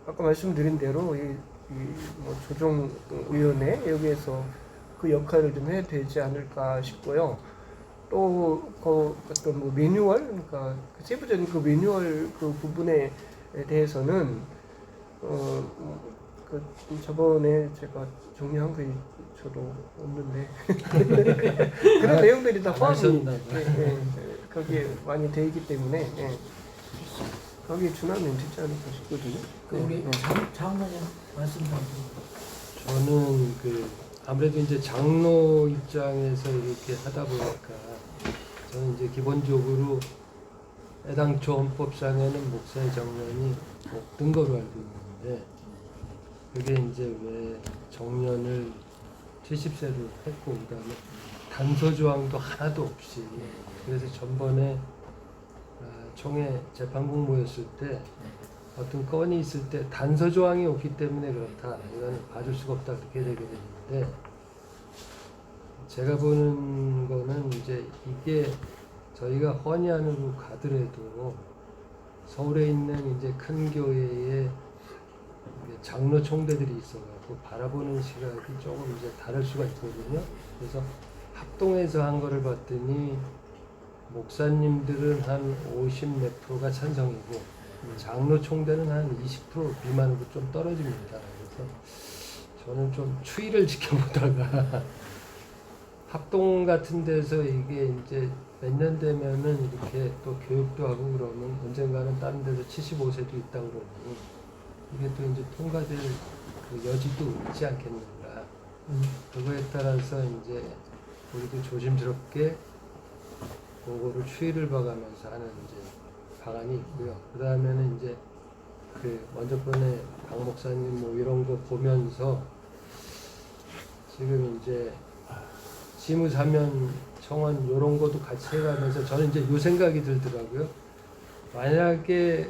S1: 아까 말씀드린 대로 뭐 조정위원회 여기에서 그 역할을 좀 해야 되지 않을까 싶고요. 또 그 어떤 뭐 매뉴얼, 그러니까 그 세부적인 그 매뉴얼 그 부분에 대해서는 그 저번에 제가 정리한 거 저도 없는데 그런 내용들이 다 포함이 거기에 많이 돼 있기 때문에 거기에 준하면 되지 않을까 싶거든요.
S2: 그 우리 장로님 말씀 좀.
S8: 저는 그 아무래도 이제 장로 입장에서 이렇게 하다 보니까 저는 이제 기본적으로 애당초 헌법상에는 목사의 정년이 없던 거로 알고 있는데 그게 이제 왜 정년을 70세로 했고 그다음에 단서 조항도 하나도 없이 그래서 전번에 총회 재판국 모였을 때 어떤 건이 있을 때 단서 조항이 없기 때문에 그렇다. 이거는 봐줄 수가 없다. 그렇게 되게 되는데 제가 보는 거는 이제 이게 저희가 헌의 안으로 가더라도 서울에 있는 이제 큰 교회에 장로 총대들이 있어가지고 바라보는 시각이 조금 이제 다를 수가 있거든요. 그래서 합동해서 한 거를 봤더니 목사님들은 한 50 몇 프로가 찬성이고 장로 총대는 한 20% 미만으로 좀 떨어집니다. 그래서 저는 좀 추이를 지켜보다가 합동 같은 데서 이게 이제 몇 년 되면은 이렇게 또 교육도 하고 그러면 언젠가는 다른 데서 75세도 있다 그러니 이게 또 이제 통과될 그 여지도 있지 않겠는가. 그거에 따라서 이제 우리도 조심스럽게 그거를 추이를 봐가면서 하는 이제 방안이 있고요. 그 다음에는 이제 그 먼저 번에 박 목사님 뭐 이런 거 보면서 지금 이제 지무사면 청원 이런 것도 같이 해가면서 저는 이제 요 생각이 들더라고요. 만약에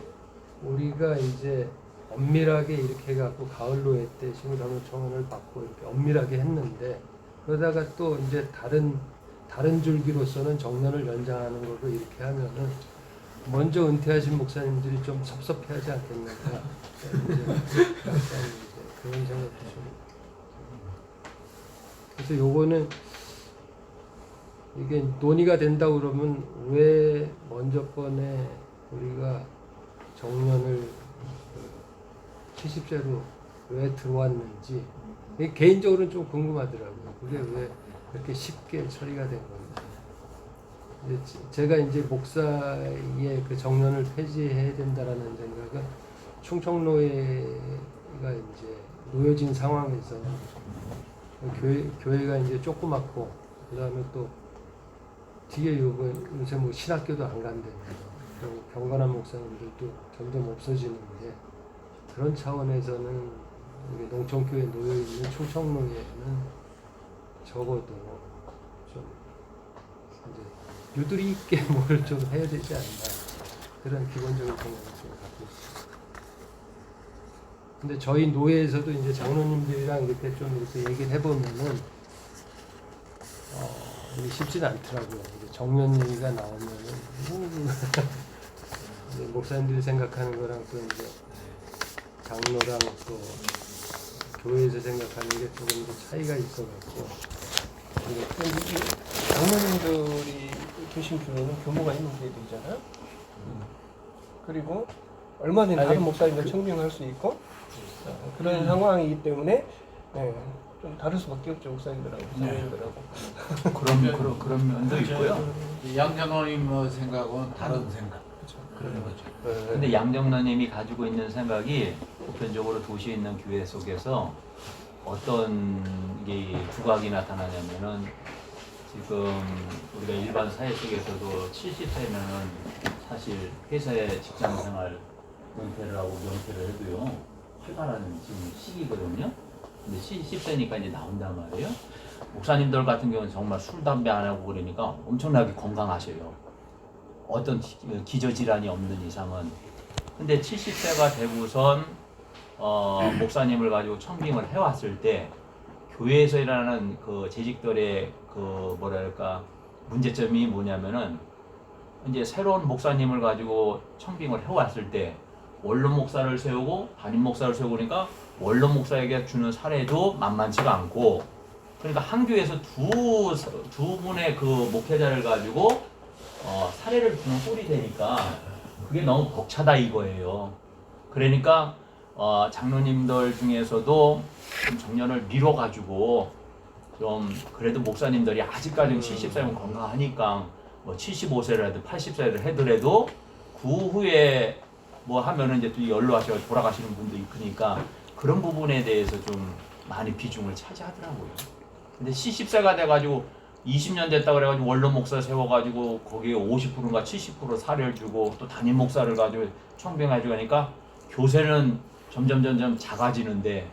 S8: 우리가 이제 엄밀하게 이렇게 해갖고 가을로회 때 지무사면 청원을 받고 이렇게 엄밀하게 했는데 그러다가 또 이제 다른 줄기로서는 정년을 연장하는 걸로 이렇게 하면은 먼저 은퇴하신 목사님들이 좀 섭섭해하지 않겠는가. 이제 약간 이제 그런 생각도 좀. 그래서 요거는 이게 논의가 된다 그러면 왜 먼저 번에 우리가 정년을 70세로 왜 들어왔는지 개인적으로는 좀 궁금하더라고요. 그게 왜 그렇게 쉽게 처리가 된 건지. 제가 이제 목사의 그 정년을 폐지해야 된다라는 생각은 충청노예가 이제 놓여진 상황에서 교회가 이제 조그맣고 그다음에 또 뒤에 요새 뭐 신학교도 안 간대요. 그리고 경건한 목사님들도 점점 없어지는데 그런 차원에서는 농촌교회에 놓여 있는 충청노예는 적어도 좀 이제 유두리 있게 뭘 좀 해야 되지 않나 그런 기본적인 생각을 좀 갖고 있습니다. 근데 저희 노예에서도 이제 장로님들이랑 이렇게 좀 이렇게 얘기를 해보면은 이게 쉽진 않더라고요. 이제 정년 얘기가 나오면은 이제 목사님들이 생각하는 거랑 또 이제 장로랑 또 교회에서 생각하는 게 조금 더 차이가 있어갖고
S1: 장로님들이 계신 교회는 규모가 있는 교회들이잖아요. 그리고 얼마든지 다른 목사님들 청빙할 수 있고 그런 상황이기 때문에 좀 다를 수밖에 없죠. 목사님들하고 목사님들하고.
S4: 그런 면도 있고요.
S6: 양장로님 생각은 다른 생각.
S4: 그런 거죠. 근데 양정라님이 가지고 있는 생각이 보편적으로 도시에 있는 교회 속에서 어떤 게 두각이 나타나냐면은 지금 우리가 일반 사회 속에서도 70세면은 사실 회사의 직장 생활 은퇴를 하고 명퇴를 해도요 활발한 지금 시기거든요. 근데 70세니까 이제 나온단 말이에요. 목사님들 같은 경우는 정말 술 담배 안 하고 그러니까 엄청나게 건강하셔요. 어떤 기저질환이 없는 이상은. 근데 70세가 되고선 목사님을 가지고 청빙을 해왔을 때 교회에서 일하는 그 재직들의 그 뭐랄까 문제점이 뭐냐면은 이제 새로운 목사님을 가지고 청빙을 해왔을 때 원로 목사를 세우고 담임 목사를 세우고 그러니까 원로 목사에게 주는 사례도 만만치가 않고 그러니까 한 교회에서 두 분의 그 목회자를 가지고 사례를 주는 꼴이 되니까 그게 너무 벅차다 이거예요. 그러니까 장로님들 중에서도 좀 정년을 미뤄가지고 좀 그래도 목사님들이 아직까지는 70세면 건강하니까 뭐 75세라도 80세를 해더라도 그 후에 뭐 하면은 이제 또 연로하셔서 돌아가시는 분도 있으니까 그런 부분에 대해서 좀 많이 비중을 차지하더라고요. 근데 70세가 돼가지고 20년 됐다 그래가지고 원로 목사 세워가지고 거기에 50%인가 70% 사례를 주고 또 담임 목사를 가지고 청빙해주고 하니까 교세는 점점 작아지는데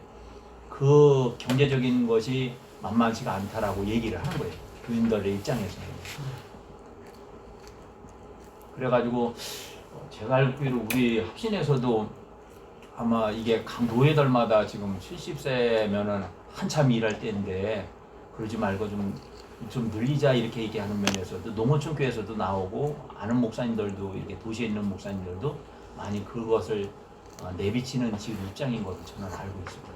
S4: 그 경제적인 것이 만만치가 않다라고 얘기를 하는 거예요. 교인들의 입장에서는. 그래가지고 제가 알기로 우리 합신에서도 아마 이게 각 노예들마다 지금 70세면은 한참 일할 때인데 그러지 말고 좀 늘리자 이렇게 얘기하는 면에서도 농어촌 교회에서도 나오고 아는 목사님들도 이렇게 도시에 있는 목사님들도 많이 그것을 내비치는 지금 입장인 것으로 저는 알고 있습니다.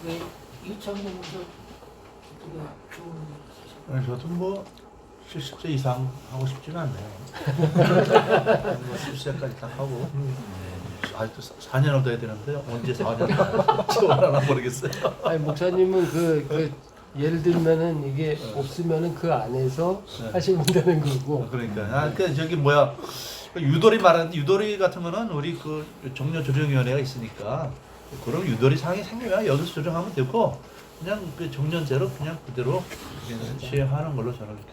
S2: 왜 이창동 목사 우리가 좀
S5: 저도 뭐 70세 이상 하고 싶지는 않네요. 뭐 70세까지 딱 하고 아직도 4년을 더 해야 되는데 언제 4년 채워하나 모르겠어요.
S8: 아니 목사님은 그 예를 들면은 이게 없으면은 그 안에서
S5: 네.
S8: 하시면 되는 거고.
S5: 그러니까 저기 뭐야 유도리 말하는데 유도리 같은 거는 우리 그 정려 조정위원회가 있으니까 그런 유도리 사항이 생기면 여기서 조정하면 되고 그냥 그 정년제로 그냥 그대로 시행하는 걸로 저는 이렇게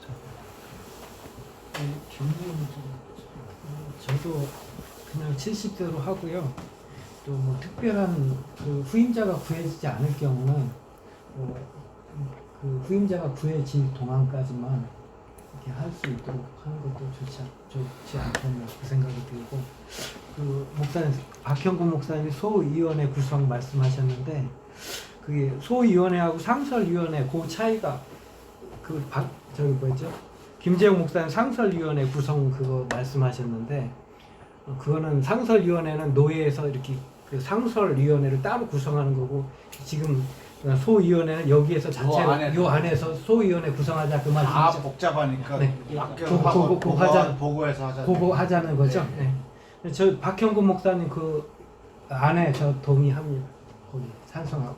S5: 생각합니다.
S10: 저도 그냥 70대로 하고요. 또 뭐 특별한 그 후임자가 구해지지 않을 경우는 그 후임자가 구해질 동안까지만 이렇게 할 수 있도록 하는 것도 좋지 않겠나 그 생각이 들고 그 목사님 박형구 목사님이 소위원회 구성 말씀하셨는데 그게 소위원회하고 상설위원회 그 차이가 저기 뭐였죠? 김재용 목사님 상설위원회 구성 그거 말씀하셨는데 그거는 상설위원회는 노예에서 이렇게 그 상설위원회를 따로 구성하는 거고 지금 소위원회는 여기에서 자체로 요 안에서 소위원회 구성하자 그 말씀이죠.
S6: 다 복잡하니까
S10: 네.
S6: 보고해서 하자.
S10: 보고 하자는 거죠. 네. 저 박형구 목사님 그 안에 저 동의합니다. 거기 찬성하고.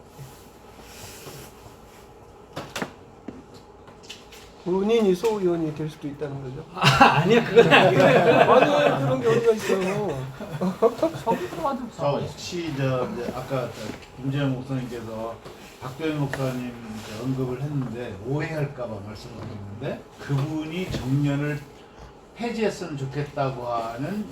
S1: 본인이 소위원이 될 수도 있다는 거죠.
S10: 아니야 그건 아니에요.
S1: 아니 그런 경우가 있어요.
S6: 혹시 이제 아까 김재영 목사님께서 박도현 목사님 언급을 했는데 오해할까봐 말씀드렸는데 그분이 정년을 폐지했으면 좋겠다고 하는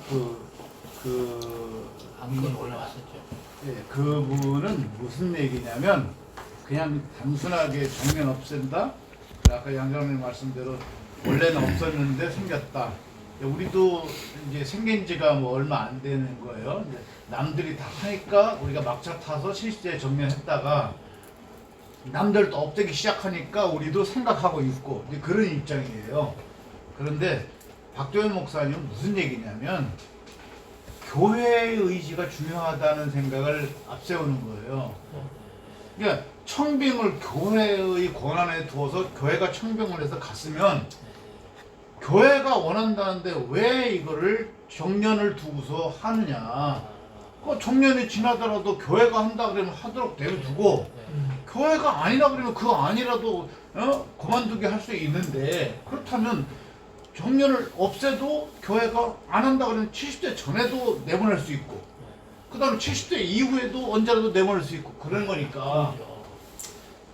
S2: 안건이 올라왔었죠.
S6: 예, 그분은 무슨 얘기냐면 그냥 단순하게 정년 없앤다. 아까 양장님 말씀대로 원래는 없었는데 생겼다. 우리도 이제 생긴 지가 뭐 얼마 안 되는 거예요. 이제 남들이 다 하니까 우리가 막차 타서 70세 정년했다가 남들도 없애기 시작하니까 우리도 생각하고 있고 이제 그런 입장이에요. 그런데 박도현 목사님은 무슨 얘기냐면 교회의 의지가 중요하다는 생각을 앞세우는 거예요. 그러니까 청빙을 교회의 권한에 두어서 교회가 청빙을 해서 갔으면 교회가 원한다는데 왜 이거를 정년을 두고서 하느냐. 그 정년이 지나더라도 교회가 한다 그러면 하도록 내버려두고 교회가 아니라 그러면 그거 아니라도 그만두게 할 수 있는데 그렇다면 정년을 없애도 교회가 안 한다 그러면 70대 전에도 내보낼 수 있고 그 다음에 70대 이후에도 언제라도 내보낼 수 있고 그런 거니까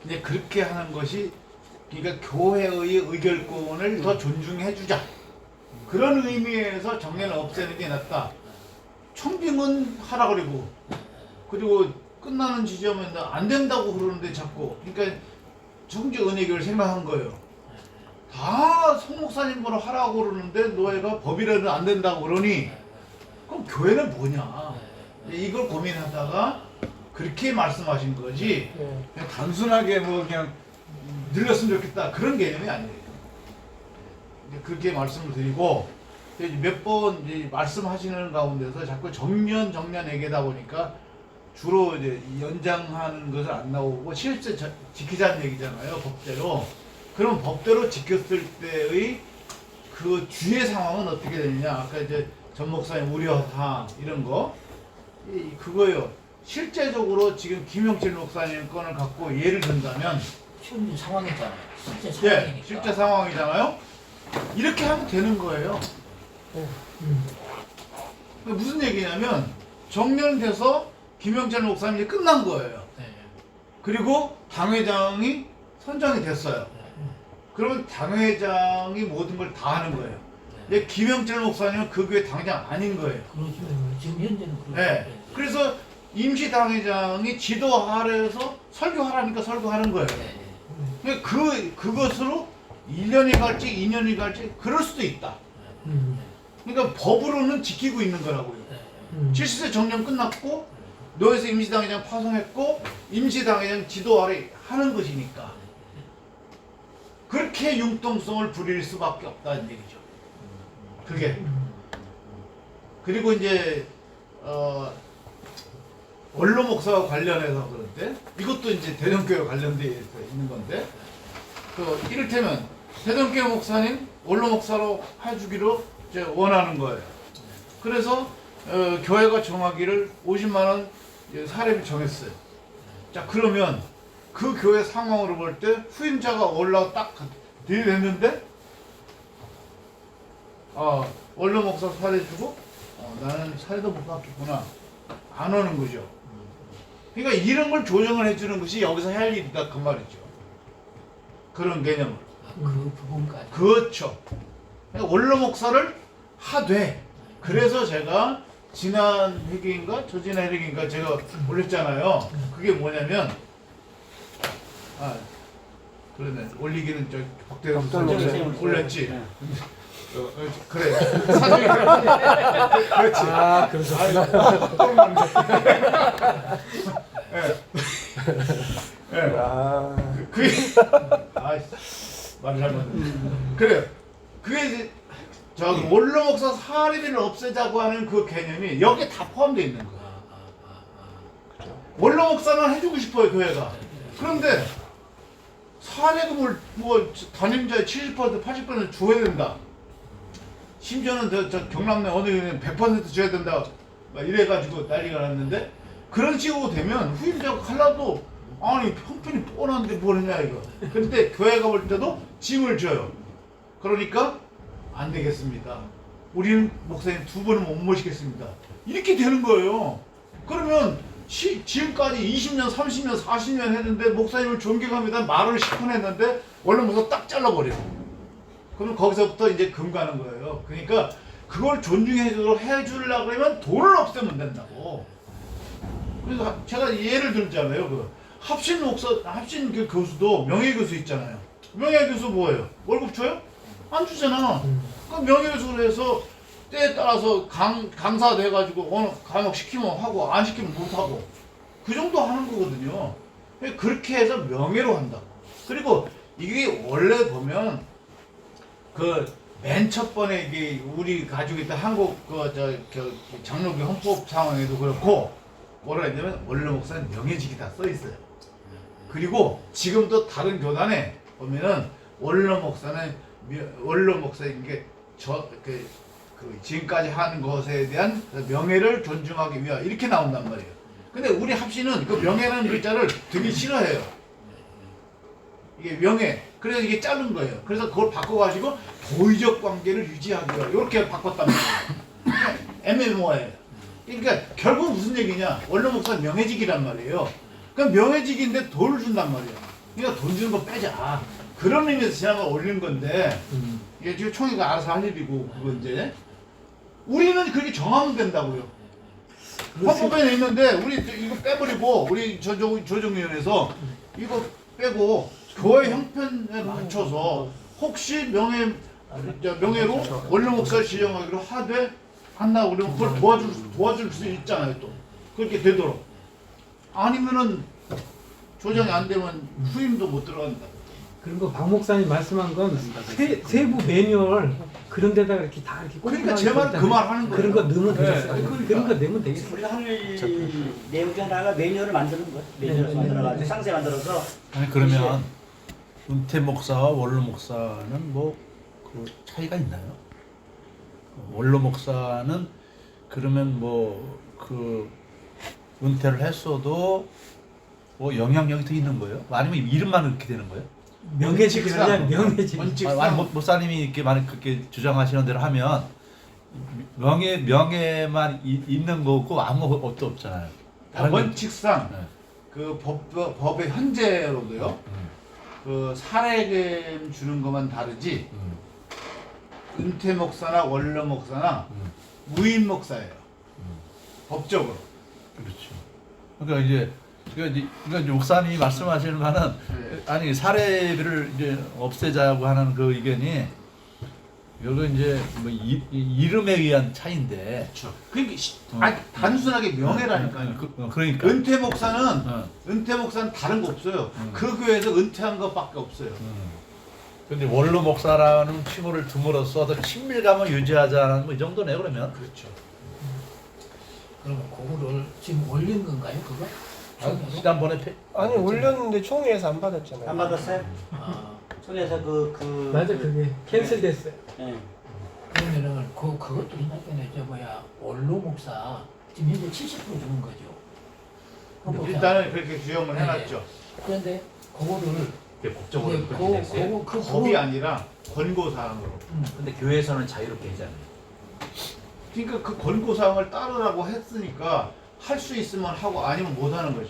S6: 이제 그렇게 하는 것이 그러니까 교회의 의결권을 더 존중해주자 그런 의미에서 정년을 없애는 게 낫다. 청빙은 하라 그리고 끝나는 지점은 안 된다고 그러는데 자꾸 그러니까 정지 은혜교를 생각한 거예요. 다 송목사님 거로 하라고 그러는데 노예가 법이라도 안 된다고 그러니 그럼 교회는 뭐냐 이걸 고민하다가 그렇게 말씀하신 거지
S1: 예.
S6: 그냥 단순하게 뭐 그냥 늘렸으면 좋겠다 그런 개념이 아니에요. 이제 그렇게 말씀을 드리고 몇 번 말씀하시는 가운데서 자꾸 정년 얘기다 보니까 주로 이제 연장하는 것은 안 나오고 실제 지키자는 얘기잖아요, 법대로. 그럼 법대로 지켰을 때의 그 뒤의 상황은 어떻게 되느냐? 아까 이제 전 목사님 우려사항 이런 거 그거요. 실제적으로 지금 김영철 목사님 건을 갖고 예를 든다면
S2: 실제 상황이잖아요. 실제
S6: 예,
S2: 상황이니까.
S6: 실제 상황이잖아요. 이렇게 하면 되는 거예요. 무슨 얘기냐면 정년돼서 김영철 목사님이 끝난 거예요.
S2: 네.
S6: 그리고 당회장이 선정이 됐어요. 그러면 당회장이 모든 걸 다 하는 거예요. 근데 김영철 목사님은 그 교회 당회장 아닌 거예요.
S2: 그렇죠. 지금 현재는 그렇죠.
S6: 네. 그래서 임시 당회장이 지도하래서 설교하라니까 설교하는 거예요. 근데 그것으로 1년이 갈지 2년이 갈지 그럴 수도 있다. 그러니까 법으로는 지키고 있는 거라고요. 70세 정년 끝났고 노예서 임시당회장 파송했고 임시당회장 지도 아래 하는 것이니까 그렇게 융통성을 부릴 수밖에 없다는 얘기죠. 그게 그리고 이제 원로 목사와 관련해서 그런데 이것도 이제 대전교회 관련돼 있는 건데 이를테면 대전교회 목사님 원로 목사로 해주기로 이제 원하는 거예요. 그래서 교회가 정하기를 50만 원 사례비 정했어요. 자 그러면 그 교회 상황으로 볼 때 후임자가 올라가 딱 됐는데 원로 목사 사례 주고 나는 사례도 못 받겠구나 안 오는 거죠. 그러니까 이런 걸 조정을 해주는 것이 여기서 해야 할 일이다 그 말이죠. 그런 개념을.
S2: 그 부분까지.
S6: 그렇죠. 그러니까 원로 목사를 하되 그래서 제가 지난 회기인가 저지난 회기인가 제가 올렸잖아요. 그게 뭐냐면 그러네 올리기는 저 박대현 목사님 올렸지.
S8: 네.
S6: 그래 사정이 그렇지.
S8: 아, 그러셨구나.
S6: 그게 말을 잘못했네. 그래 그게 이제 저기 원로 목사 사례비를 없애자고 하는 그 개념이 여기에 다 포함되어 있는 거야. 원로 목사만 해주고 싶어요 교회가. 그런데 사례금을 뭐 담임자의 70% 80% 줘야 된다. 심지어는 저 경남내 어느 교회는 100% 줘야 된다. 막 이래가지고 난리가 났는데 그런 식으로 되면 후임자가 하려도 아니 형편이 뻔한데 뭘 했냐 이거. 근데 교회가 볼 때도 짐을 져요. 그러니까 안 되겠습니다. 우리는 목사님 두 번은 못 모시겠습니다. 이렇게 되는 거예요. 그러면 지금까지 20년, 30년, 40년 했는데 목사님을 존경합니다 말을 10분 했는데 원래 목사 딱 잘라버려. 그럼 거기서부터 이제 금 가는 거예요. 그러니까 그걸 존중해주도록 해주려고 그러면 돈을 없애면 된다고. 그래서 제가 예를 들잖아요. 그 합신 그 교수도 명예교수 있잖아요. 명예교수 뭐예요? 월급 줘요? 안 주잖아. 그 명예교수로 해서 때에 따라서 강사 돼가지고 어느 과목 시키면 하고 안 시키면 못하고 그 정도 하는 거거든요. 그렇게 해서 명예로 한다고. 그리고 이게 원래 보면 그 맨 첫 번에 이게 우리 가지고 있던 한국 장로교 헌법 상황에도 그렇고 뭐라 했냐면 원로 목사는 명예직이다 써 있어요. 그리고 지금도 다른 교단에 보면은 원로 목사인 게 지금까지 한 것에 대한 명예를 존중하기 위하 이렇게 나온단 말이에요. 근데 우리 합신은 그 명예라는 글자를 되게 싫어해요. 이게 명예. 그래서 이게 자른 거예요. 그래서 그걸 바꿔가지고 도의적 관계를 유지하기 위하 이렇게 바꿨단 말이에요. 애매모호해요. 그러니까 결국 무슨 얘기냐? 원로 목사는 명예직이란 말이에요. 그러니까 명예직인데 돈을 준단 말이에요. 그러니까 돈 주는 거 빼자. 그런 의미에서 지난번 올린 건데 이게 지금 총회가 알아서 할 일이고 그거 이제 우리는 그렇게 정하면 된다고요. 헌법에 있는데 우리 이거 빼버리고 우리 조정위원회에서 이거 빼고 교회 형편에 맞춰서 혹시 명예로 원로 목사를 지정하기로 하되 한다 그러면 그걸 도와줄 수 있잖아요. 또 그렇게 되도록 아니면은 조정이 안 되면 후임도 못 들어간다.
S10: 그리고 박 목사님 말씀한 건 세부 매뉴얼 그런 데다가 이렇게 다 이렇게
S6: 그러니까 제 말은 그 말 하는 거예요.
S10: 그런 거 넣으면 되겠어요.
S6: 그러니까.
S10: 그런 거 넣으면 되겠어요.
S7: 우리가 할 내용 중 하나가 매뉴얼을 만드는 거예요. 매뉴얼을 만들어가지고 상세 만들어서
S5: 아니 그러면 은퇴 목사와 원로 목사는 뭐 그 차이가 있나요? 원로 목사는 그러면 뭐 그 은퇴를 했어도 뭐 영향력이 더 있는 거예요? 아니면 이름만 그렇게 되는 거예요?
S10: 명예직이냐 명예직.
S5: 아니 목사님이 이렇게 만약 그렇게 주장하시는 대로 하면 명예만 있는 거고 아무 것도 없잖아요.
S6: 원칙상
S5: 네.
S6: 그 법의 현재로도요. 그 사례금 주는 것만 다르지 은퇴 목사나 원로 목사나 무임 목사예요. 법적으로.
S5: 그렇죠. 그러니까 이제 목사님이 말씀하시는 바는
S6: 네.
S5: 아니 사례비를 이제 없애자고 하는 그 의견이 이건 이제 뭐 이름에 의한 차이인데.
S6: 그렇죠. 그러니까 아니, 단순하게 명예라니까요.
S5: 그러니까
S6: 은퇴 목사는 다른 거 없어요. 그 교회에서 은퇴한 것밖에 없어요.
S5: 근데 원로 목사라는 칭호를 둠으로써 더 친밀감을 유지하자는 뭐 이 정도네요 그러면.
S6: 그렇죠.
S2: 그러면 그거를 지금 올린 건가요, 그거?
S5: 지난번에
S1: 아니 올렸는데 총회에서 안 받았잖아요.
S7: 안 받았어요?
S2: 아,
S7: 총회에서
S10: 맞아 그게 캔슬됐어요.
S7: 예.
S2: 그러면은 그것도 생각해내. 저 뭐야 원로 목사 지금 현재 70% 주는 거죠. 그 목사.
S6: 일단은 그렇게 규정을
S2: 네.
S6: 해놨죠.
S2: 그런데 그거를
S4: 그게 법적으로
S2: 이제
S4: 그렇게 됐어요.
S2: 그
S6: 법이 아니라 권고사항으로.
S4: 근데 교회에서는 자유롭게 하잖아요.
S6: 그러니까 그 권고사항을 따르라고 했으니까 할 수 있으면 하고 아니면 못 하는 거죠.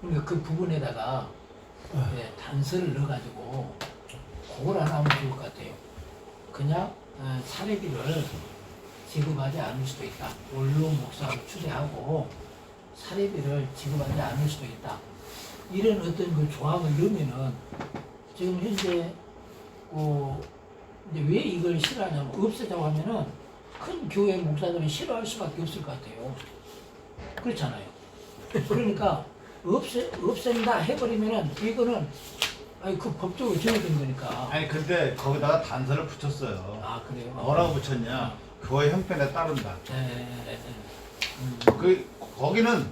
S2: 그러니까 그 부분에다가 단서를 넣어가지고 그걸 하나 하면 좋을 것 같아요. 그냥 사례비를 지급하지 않을 수도 있다. 원로 목사를 추대하고 사례비를 지급하지 않을 수도 있다. 이런 어떤 그 조항을 넣으면은 지금 현재 이제 왜 이걸 싫어하냐면 없애자고 하면은 큰 교회 목사들은 싫어할 수밖에 없을 것 같아요. 그렇잖아요. 그러니까 없앤다 해버리면은 이거는 아니 그 법적으로 정해진 거니까.
S6: 아니 근데 거기다가 단서를 붙였어요.
S2: 아 그래요?
S6: 뭐라고 붙였냐? 교회 형편에 따른다.
S2: 네.
S6: 그 거기는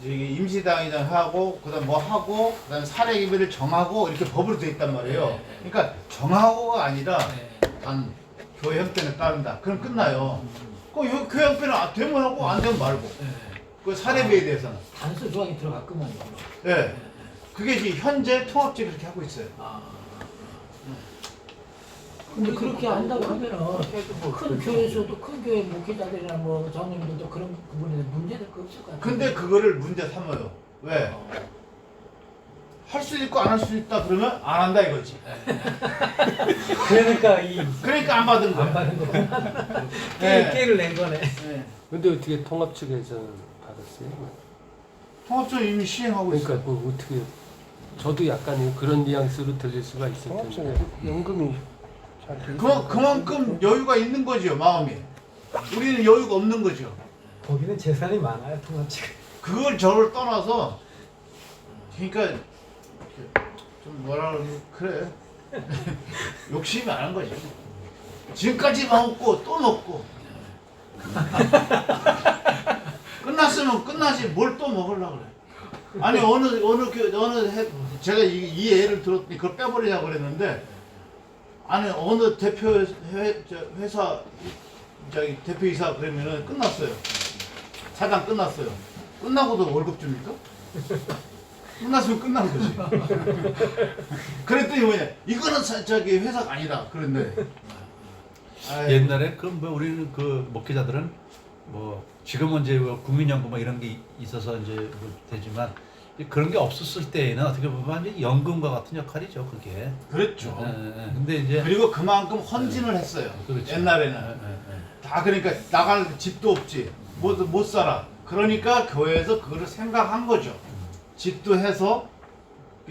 S6: 저기 임시당회장 하고 그다음 뭐 하고 그다음 사례기비를 정하고 이렇게 법으로 돼 있단 말이에요.
S2: 네.
S6: 그러니까 정하고가 아니라
S2: 네.
S6: 단 교회 형편에 따른다. 그럼 끝나요. 그 교회 형편은 되면 하고 안 되면 말고.
S2: 네.
S6: 그 사례비에 대해서는.
S2: 단서 조항이 들어갔구만요.
S6: 예. 그게 지금 현재 통합지 그렇게 하고 있어요.
S2: 근데 그렇게 한다고 하면은 큰 교회에서도 큰 교회 목회자들이나 뭐 장로님들도 그런 부분에 문제될 거 없을 것 같아요.
S6: 근데 그거를 문제 삼아요. 왜? 할 수 있고 안 할 수 있다 그러면 안 한다 이거지.
S10: 그러니까
S6: 안 받은 거야.
S10: 안 받은 거.
S6: 네.
S10: 깨를 낸 거네.
S6: 네.
S8: 근데 어떻게 통합 측에서는 받았어요?
S6: 통합적 이미 시행하고 있어요.
S8: 그러니까 뭐 어떻게 저도 약간 그런 뉘앙스로 들릴 수가 있을
S1: 통합적에
S8: 텐데.
S1: 연금이 잘 돼.
S6: 그만큼 여유가 있는 거죠 마음이. 우리는 여유가 없는 거죠.
S10: 거기는 재산이 많아요 통합치가.
S6: 그걸 저를 떠나서 그러니까 좀 뭐라 그래 욕심이 많은 거죠. 지금까지 먹고 또 먹고 끝났으면 끝나지 뭘 또 먹으려고 그래. 아니 제가 이 예를 들었더니 그걸 빼버리냐고 그랬는데 아니 어느 회사 저기 대표이사 그러면은 끝났어요. 사장 끝났어요. 끝나고도 월급 줍니까? 끝났으면 끝난 거지. 그랬더니 뭐냐 이거는 저기 회사가 아니다 그랬는데
S5: 옛날에 그 뭐 우리는 그 목회자들은 뭐 지금은 이제 국민연금 뭐 이런 게 있어서 이제 뭐 되지만 그런 게 없었을 때에는 어떻게 보면 이제 연금과 같은 역할이죠 그게.
S6: 그렇죠.
S5: 근데 이제
S6: 그리고 그만큼 헌진을 했어요.
S5: 그렇죠.
S6: 옛날에는 다 그러니까 나갈 집도 없지 못 살아. 그러니까 교회에서 그거를 생각한 거죠. 집도 해서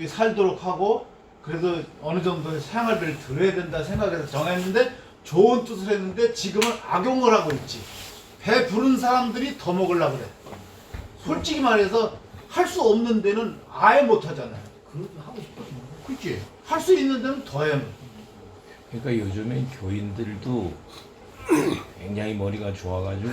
S6: 살도록 하고 그래도 어느 정도 생활비를 들어야 된다 생각해서 정했는데 좋은 뜻을 했는데 지금은 악용을 하고 있지. 배 부른 사람들이 더 먹으려고 그래. 솔직히 말해서 할 수 없는 데는 아예 못 하잖아요.
S2: 그렇게 하고 싶어서
S6: 그렇지. 할 수 있는 데는 더 해야 돼.
S3: 그러니까 요즘엔 교인들도 굉장히 머리가 좋아가지고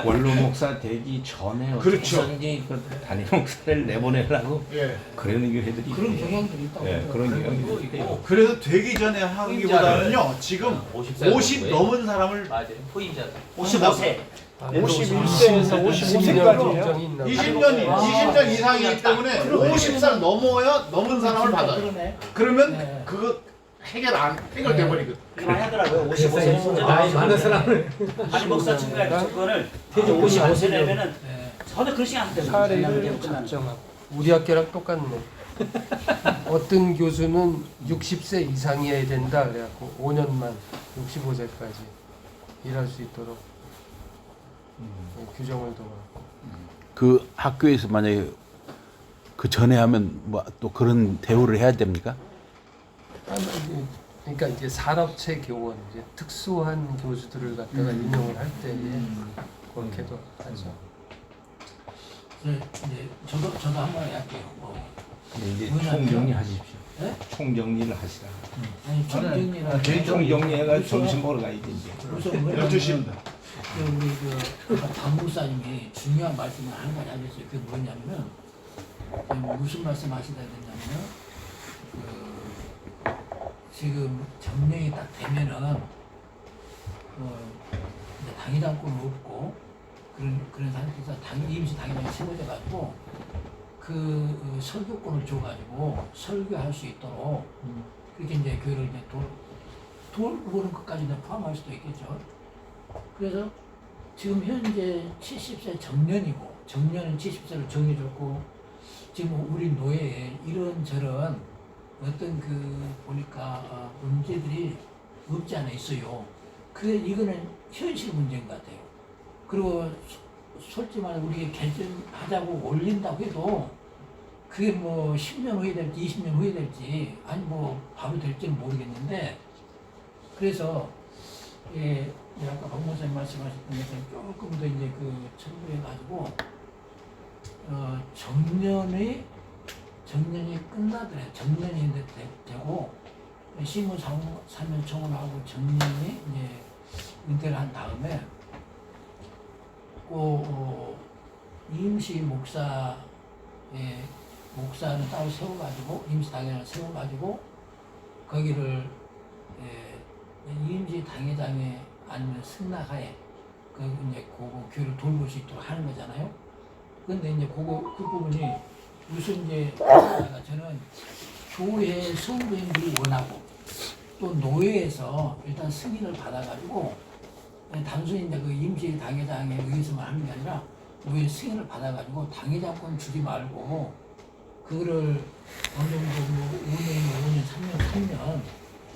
S3: 원로 목사 되기 전에
S6: 그렇죠.
S3: 어떻게든지 그 담임 목사를 내보내려고
S6: 예.
S3: 그러는 애들이
S2: 그런
S3: 있대요.
S2: 경향들이 있다고.
S3: 예, 그런 경향들이 있대요.
S6: 그래서 되기 전에 하기보다는요. 지금 50 넘은 사람을
S4: 맞아요. 후임자들.
S7: 55세.
S1: 51세에서 55세까지예요.
S6: 20년 이상이기 때문에 50살 넘은 사람을 받아요.
S2: 그러네.
S6: 그러면
S2: 네.
S6: 그거 해결돼 버리거든.
S7: 그만 하더라고요.
S10: 그래서
S7: 55세 진짜
S10: 나이 많은 사람을
S7: 아니 목사 친구가 그 조건을 55세 되면은
S2: 네.
S7: 전혀 그런 시간 안 돼요.
S8: 사례를 작정하고 우리 학교랑 똑같네. 어떤 교수는 60세 이상이어야 된다 그래갖고 5년만 65세까지 일할 수 있도록 규정을 둬갖고
S9: 그 학교에서 만약에 그 전에 하면 뭐 또 그런 대우를 해야 됩니까?
S8: 그러니까 이제 산업체 교원 이제 특수한 교수들을 갖다가 임용을 할 때에 그렇게도 하죠.
S2: 네, 이제 저도 한번 할게요.
S3: 근데 이제
S2: 뭐냐면-
S3: 총정리하십시오.
S2: 네?
S3: 총정리를 하시라.
S2: 아니 총정리는
S3: 총정리해가 점심 먹으러 가야지 이제.
S2: 우선
S6: 12시입니다.
S2: 우리 그 박 목사님이 중요한 말씀을 한 가지 하셨어요. 그게 뭐냐면은 무슨 말씀 하시다 했냐면은 지금 정년이 딱 되면은 이제 당회장권은 없고 그런 상태에서 임시 당회장이 세워져 가지고 그 설교권을 줘가지고 설교할 수 있도록 그렇게 이제 교회를 이제 돌보는 것까지 이제 포함할 수도 있겠죠. 그래서 지금 현재 70세 정년이고 정년은 70세를 정해줬고 지금 우리 노예에 이런저런 어떤 그 보니까 문제들이 없지 않아 있어요. 이거는 현실 문제인 것 같아요. 그리고 솔직히 말해 우리가 개정하자고 올린다고 해도 그게 뭐 10년 후에 될지 20년 후에 될지 아니 뭐 바로 될지는 모르겠는데 그래서 아까 박 목사님 말씀하셨던 것처럼 조금 더 이제 그 첨부해가지고 정년이 끝나더래. 정년이 되고 시무 3년 청원하고 정년이 이제 은퇴를 한 다음에 임시 목사는 따로 세워가지고 임시 당회장을 세워가지고 거기를 임시 당회장에 아니면 승낙하에 이제 교회를 돌볼 수 있도록 하는 거잖아요. 근데 이제 그 부분이 무슨 이제 저는 교회 성도인들이 원하고 또 노예에서 일단 승인을 받아가지고 단순히 이제 그 임시 당회장에 의해서만 하는 게 아니라 노예 승인을 받아가지고 당회장권 주지 말고 그거를 어느 정도 뭐 5년, 3년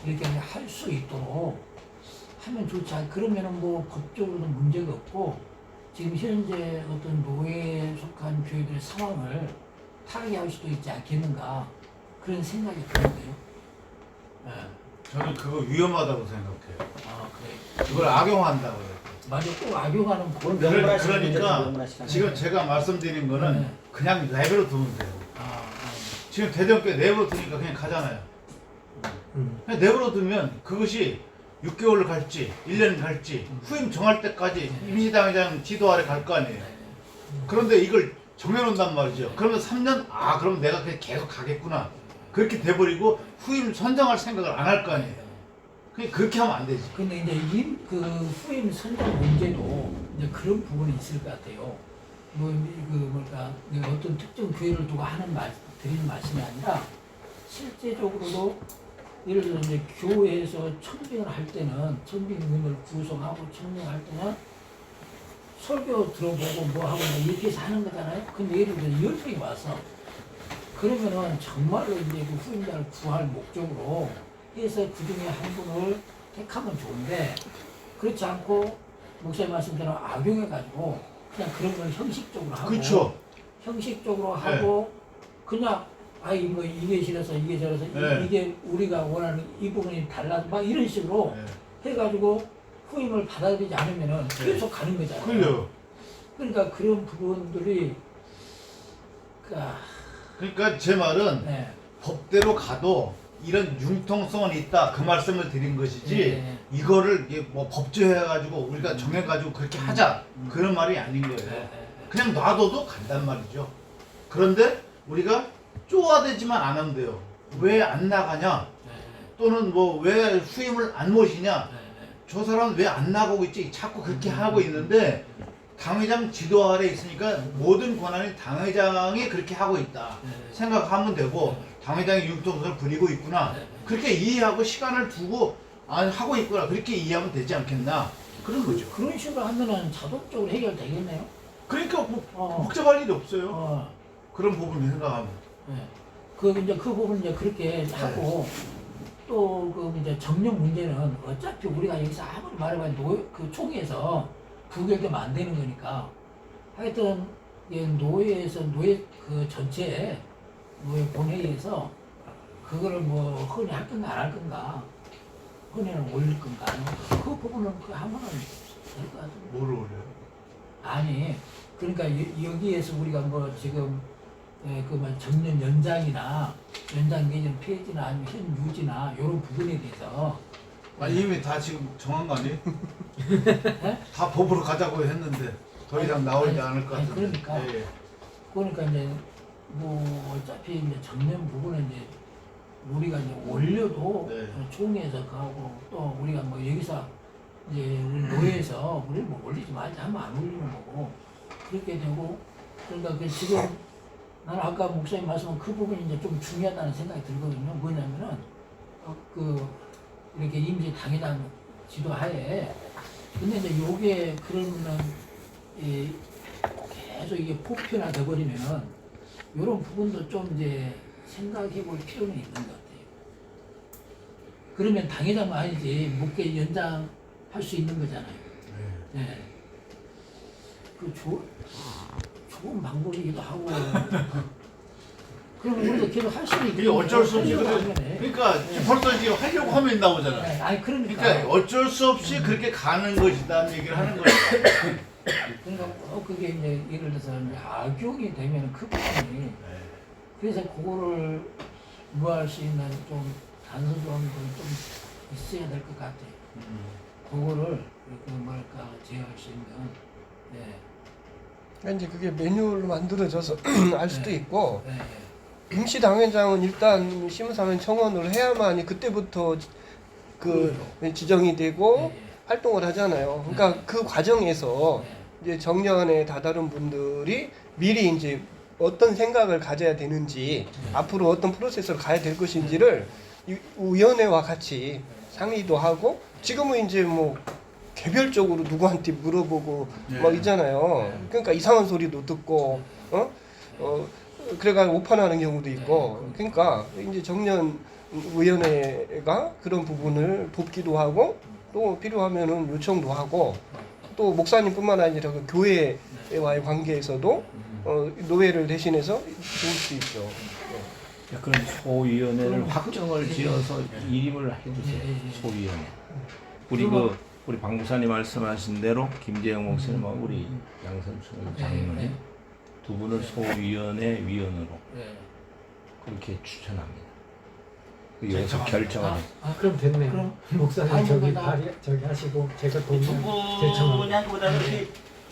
S2: 이렇게 할 수 있도록 하면 좋지. 그러면은 뭐 법적으로는 문제가 없고 지금 현재 어떤 노예에 속한 교회들의 상황을 타개할 수도 있지 않겠는가 그런 생각이 드는데요. 네.
S6: 저는 그거 위험하다고 생각해요.
S2: 그래.
S6: 그걸 악용한다고 해요.
S2: 맞아, 꼭 악용하는 그런
S6: 그러니까 지금 제가 말씀드린 거는
S2: 네.
S6: 그냥 내버려 두면 돼요. 지금 대전교회 내버려 두니까 그냥 가잖아요. 그냥 내버려 두면 그것이 6개월을 갈지 1년을 갈지 후임 정할 때까지 임시당회장 지도 아래 갈 거 아니에요. 그런데 이걸 정해놓는단 말이죠. 그러면 3년 그럼 내가 그냥 계속 가겠구나 그렇게 돼버리고 후임 선정할 생각을 안 할 거 아니에요. 그냥 그렇게 하면 안 되지.
S2: 근데 이제 그 후임 선정 문제도 이제 그런 부분이 있을 것 같아요. 어떤 특정 교회를 두고 드리는 말씀이 아니라 실제적으로도 예를 들어 이제 교회에서 청빙을 할 때는 청빙위원을 구성하고 청빙할 때는 설교 들어보고 뭐 하고 이렇게 해서 하는 거잖아요. 근데 예를 들어 10명이 와서 그러면은 정말로 이제 그 후임자를 구할 목적으로 해서 그 중에 한 분을 택하면 좋은데 그렇지 않고 목사님 말씀대로 악용해가지고 그냥 그런 걸 형식적으로 하고
S6: 그렇죠.
S2: 형식적으로 하고 그냥 뭐 이게 싫어서 이게 저래서 이게 우리가 원하는 이 부분이 달라서 막 이런 식으로 해가지고 후임을 받아들이지 않으면은 계속 가는 거잖아요.
S6: 그래요.
S2: 그러니까 그런 부분들이
S6: 그러니까 제 말은
S2: 네.
S6: 법대로 가도 이런 융통성은 있다 그 말씀을 드린 것이지
S2: 네.
S6: 이거를 이게 뭐 법조해가지고 우리가 정해가지고 그렇게 하자 그런 말이 아닌 거예요. 그냥 놔둬도 간단 말이죠. 그런데 우리가 쪼아대지만 안 하면 돼요. 왜 안 나가냐? 또는 뭐 왜 후임을 안 모시냐? 저 사람은 왜 안 나가고 있지? 자꾸 그렇게 하고 있는데 당회장 지도 아래 있으니까 모든 권한이 당회장이 그렇게 하고 있다 생각하면 되고 당회장이 융통성을 부리고 있구나 그렇게 이해하고 시간을 두고 하고 있구나 그렇게 이해하면 되지 않겠나 그런 거죠.
S2: 그런 식으로 하면은 자동적으로 해결되겠네요.
S6: 그러니까 뭐 복잡할 일이 없어요. 그런 부분을 생각하면.
S2: 네. 그 부분 이제 그렇게 하고 또 그 이제 정령 문제는 어차피 우리가 여기서 아무리 말해봐도 그 총회에서 부결되면 안 되는 거니까 하여튼 노회에서 노회 그 전체 노회 본회의에서 그거를 뭐 헌의 할 건가 안 할 건가 헌의는 올릴 건가 아니면 그 부분은 그 하면은 될 것 같은데.
S6: 뭐를 올려요?
S2: 아니 그러니까 여기에서 우리가 뭐 지금 그뭐 정년 연장 내지는 폐지나 아니면 현 유지나 이런 부분에 대해서
S6: 이미 다 지금 정한 거 아니에요? 다 법으로 가자고 했는데 더 이상 나오지 않을 것 같은데.
S2: 그러니까
S6: 예.
S2: 그러니까 이제 뭐 어차피 이제 정년 부분은 이제 우리가 이제 올려도
S6: 네.
S2: 총회에서 가고 또 우리가 뭐 여기서 이제 우리 노회에서 우리 뭐 올리지 말자 하면 안 올리는 거고 그렇게 되고 그러니까 그 지금 나는 아까 목사님 말씀한 그 부분이 이제 좀 중요하다는 생각이 들거든요. 뭐냐면은 그 이렇게 임시 당회장 지도하에 근데 이제 요게 그러면은 계속 이게 포편화 돼버리면은 이런 부분도 좀 이제 생각해 볼 필요는 있는 것 같아요. 그러면 당회장만 아니지 목회 연장할 수 있는 거잖아요. 네. 그 좋은 방법이기도 하고. 그럼 우리도 계속 할 수는
S6: 이게
S2: 있고.
S6: 어쩔 수 없이 그러니까 벌써 지금 하려고 하면 나오잖아.
S2: 네. 아니 그러니까
S6: 어쩔 수 없이 그렇게 가는 것이다는 얘기를 하는 거죠.
S2: 그러니까 그게 이제 예를 들어서 이제 악용이 되면 그 부분이 그래서 그거를 유할 수 있는 좀 단서 조항들이 좀 있어야 될 것 같아요. 그거를 그 뭐랄까 제어할 수 있는. 네.
S1: 그러니까 이제 그게 매뉴얼로 만들어져서 알 수도 있고
S2: 네.
S1: 임시 당회장은 일단 심사위원 청원을 해야만이 그때부터 그 지정이 되고 활동을 하잖아요. 그러니까 그 과정에서 이제 정년에 다다른 분들이 미리 이제 어떤 생각을 가져야 되는지 앞으로 어떤 프로세스를 가야 될 것인지를 이 위원회와 같이 상의도 하고 지금은 이제 뭐 개별적으로 누구한테 물어보고 막 있잖아요. 그러니까 이상한 소리도 듣고 그래가 오판하는 경우도 있고 그러니까 이제 정년 위원회가 그런 부분을 돕기도 하고 또 필요하면은 요청도 하고 또 목사님뿐만 아니라 그 교회와의 관계에서도 노회를 대신해서 도울 수 있죠.
S3: 그런 소위원회를 확정을 지어서 일임을 해주세요. 소위원회. 우리 박 목사님 말씀하신 대로 김재영 목사님하고 우리 양선춘 장로님 두 분을 소위원회 위원으로 그렇게 추천합니다. 여기서 결정을.
S10: 그럼 됐네요.
S2: 그럼
S10: 목사님 저기 하시고 제가 돈
S7: 두
S10: 제청하고.
S7: 분이 한보다는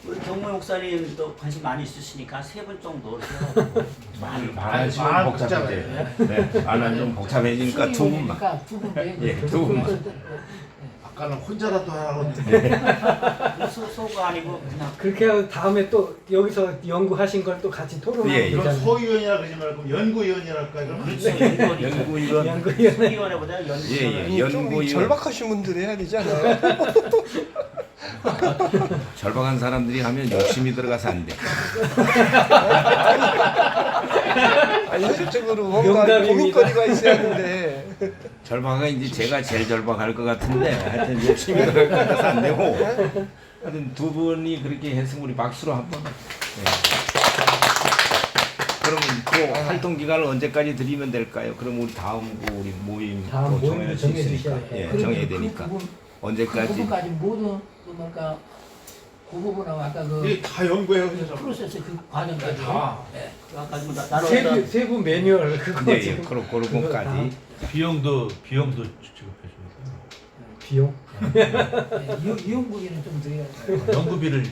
S7: 우리 경무 목사님도 관심 많이 있으시니까 3분 정도 해가지고
S3: 많아지면 복잡해져요. 네, 많아지면 복잡해지니까 두 분만.
S2: 두 분.
S3: 예, 두 분만.
S6: 아까는 혼자라도 하라고 했는데
S7: 소가 아니고 그냥
S10: 그렇게 하고 다음에 또 여기서 연구하신 걸 또 같이 토론하면
S3: 예,
S6: 이건
S10: 되잖아요.
S6: 소위원이라 그러지 말고 연구위원이랄까 이런
S7: 그렇죠.
S3: 연구위원.
S7: 연구위원회보다
S3: 예,
S1: 아니, 좀
S3: 연구위원.
S1: 절박하신 분들이 해야 되지 않아요?
S3: 절박한 사람들이 하면 욕심이 들어가서 안 돼.
S1: 아니 현실적으로 뭔가
S10: 농담입니다.
S1: 고민거리가 있어야 하는데
S3: 절박은 이제 제가 제일 절박할 것 같은데 하여튼 욕심이 들어갈 것 같아서 안 되고 하여튼 두 분이 그렇게 해서 우리 박수로 한번. 그러면 그 활동 기간을 언제까지 드리면 될까요? 그럼 우리 다음 우리 모임
S10: 다음
S3: 또
S10: 모임도
S3: 정해야 수
S10: 정해
S3: 있으니까
S10: 주셔야 돼요.
S3: 예, 정해야 되니까
S2: 그
S3: 언제까지
S2: 부분까지 모든 그러니까 그 부분하고 아까 그
S6: 이게 다 연구해요, 그래서.
S2: 프로세스 그 과정까지.
S6: 다.
S2: 예.
S7: 아까 뭐 나눠
S10: 세부 매뉴얼 그거
S3: 네,
S10: 지금
S3: 그런 것까지.
S5: 비용도 지급해 줘요.
S10: 비용.
S2: 예, 이용국에는 좀 드려야 돼.
S5: 연구비를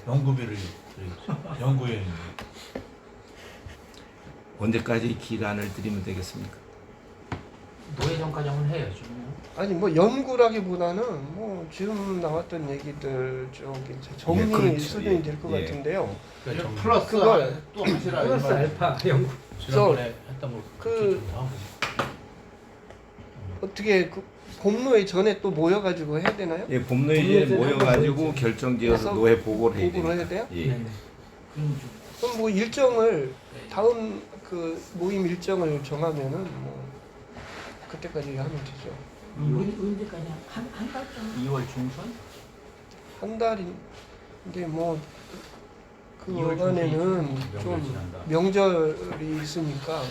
S5: 드리겠죠. 연구에
S3: 언제까지 기간을 드리면 되겠습니까?
S4: 노예정 과정을 해야죠.
S1: 아니 뭐 연구라기보다는 뭐 지금 나왔던 얘기들 좀 이제 정리
S3: 그렇죠.
S1: 수준이 될 것
S3: 예.
S1: 같은데요.
S6: 플러스
S1: 그걸
S6: 또 하시라.
S10: 플러스 알파 연구.
S5: 지난번에 했던 거
S1: 그 어떻게 그 공로회 전에 또 모여가지고 해야 되나요?
S3: 예, 봄노예제 모여가지고 결정지어서
S1: 그래서
S3: 노예 보고를 해야
S1: 보고를 해야
S3: 됩니다.
S1: 돼요?
S3: 예.
S10: 네네.
S1: 그럼 뭐 일정을 다음 그 모임 일정을 정하면은 뭐 그때까지 하면 되죠.
S2: 언제까지 한 달 정도?
S7: 2월 중순?
S1: 한 달인데 뭐 그
S7: 2월
S1: 안에는
S5: 명절
S1: 좀
S5: 지난다.
S1: 명절이 있으니까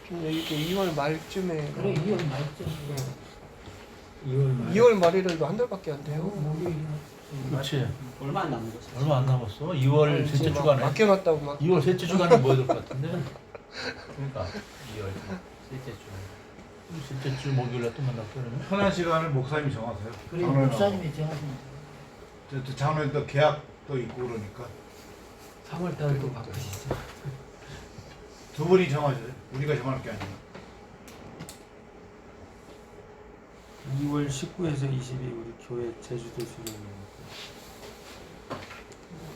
S1: 좀 이렇게 2월 말쯤에
S2: 그래 2월 말쯤.
S10: 2월 말.
S1: 2월 말이라도 한 달밖에 안 돼요.
S5: 그렇지.
S7: 얼마 안 남은 거죠.
S5: 얼마 안 남았어. 2월 셋째
S1: 지금 막
S5: 주간에
S1: 맡겨놨다고 막
S5: 2월 셋째 주간에 모여야 될 것 같은데. 그러니까 2월 셋째 주. 셋째 주 목요일에 또 만날까 그러면?
S6: 편한 시간을 목사님이 정하세요.
S2: 그래
S6: 장로님하고.
S2: 목사님이 정하십니다.
S6: 또 장로님도 계약도 있고 그러니까
S10: 3월 달에 또 바쁘시죠.
S6: 두 분이 정하세요. 우리가 정할 게 아니라.
S10: 2월 19에서 20일 우리 교회 제주도 수련회.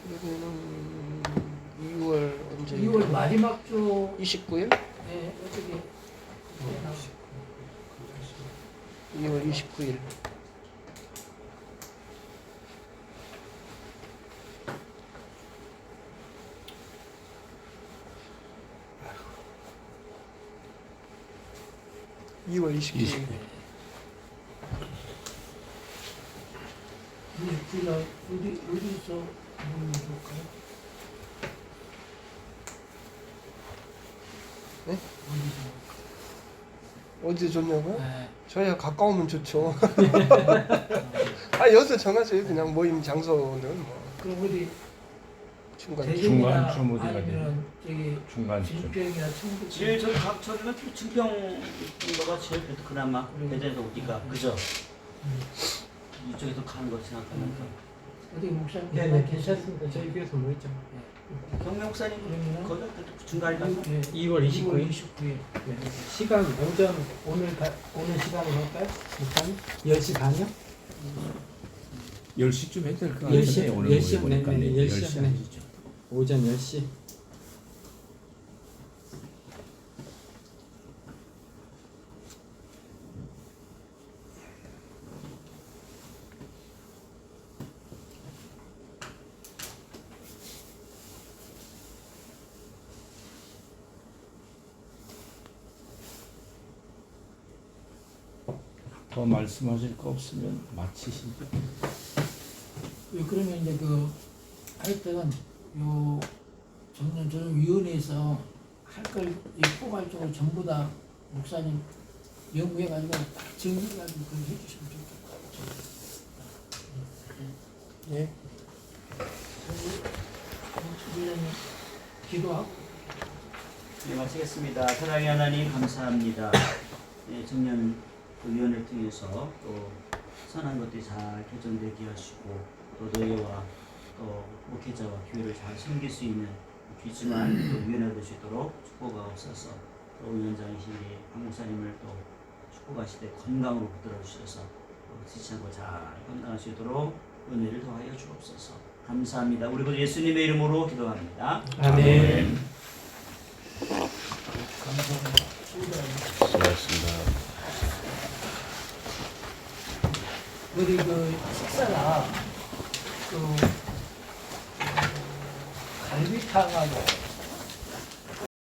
S1: 그러면은 2월 언제?
S2: 2월 마지막 주
S1: 29일?
S2: 네, 어떻게
S1: 2월 29일. (2월 29일)
S2: 우리가 어디서 모이면 좋을까요?
S1: 네?
S2: 어디서?
S1: 어디 좋냐고요?
S2: 네.
S1: 저희가 가까우면 좋죠. 아 여기서 정하세요. 그냥 모임 장소는 뭐
S2: 그럼 어디
S1: 중간.
S2: 대전이나
S3: 중간쯤 어디가
S2: 아니면 저기
S3: 중간쯤.
S2: 진평이나 청주
S7: 제일 저희 각처는 증평도가 제일 그래도 그나마 대전에서 오니까 그죠? 이쪽에서 가는 거 생각하면
S2: 어디 목사님
S10: 네네 괜찮습니다. 저희 교회에서 모였죠.
S7: 경매 목사님
S2: 그러면은
S7: 거기 중간이라서
S10: 2월 29일.
S2: 29일.
S10: 시간 오전 오늘 시간으로 할까요? 목사님? 10시 반이요?
S3: 10시쯤 해도 될 것
S10: 10시?
S3: 같은데 오늘
S10: 10시?
S3: 보니까
S10: 네, 10시.
S3: 10시
S10: 네.
S3: 아니죠.
S10: 오전 10시.
S3: 더 말씀하실 거 없으면 마치시죠.
S2: 그러면 이제 그 하여튼 요 정년조정위원회에서 할 걸 포괄적으로 전부 다 목사님 연구해가지고 딱 정리해가지고 그걸 해주시면 좋겠다.
S1: 예.
S2: 주일에는 기도하고.
S7: 네, 마치겠습니다. 사랑의 하나님 감사합니다. 네, 청년 위원회를 통해서 또 선한 것들이 잘 개선되게 하시고 또 노예와 또 목회자와 교회를 잘 섬길 수 있는 귀중한 또 위원회가 될 수 있도록 축복하옵소서. 또 위원장이신 우리 박 목사님을 또 축복하실 때 건강으로 붙들어 주셔서 지치 않고 잘 건강할 수 있도록 은혜를 더하여 주옵소서. 감사합니다. 우리 그 예수님의 이름으로 기도합니다.
S10: 아멘.
S2: 감사합니다.
S9: 수고하셨습니다.
S2: 우리 그 식사가 그 갈비탕하고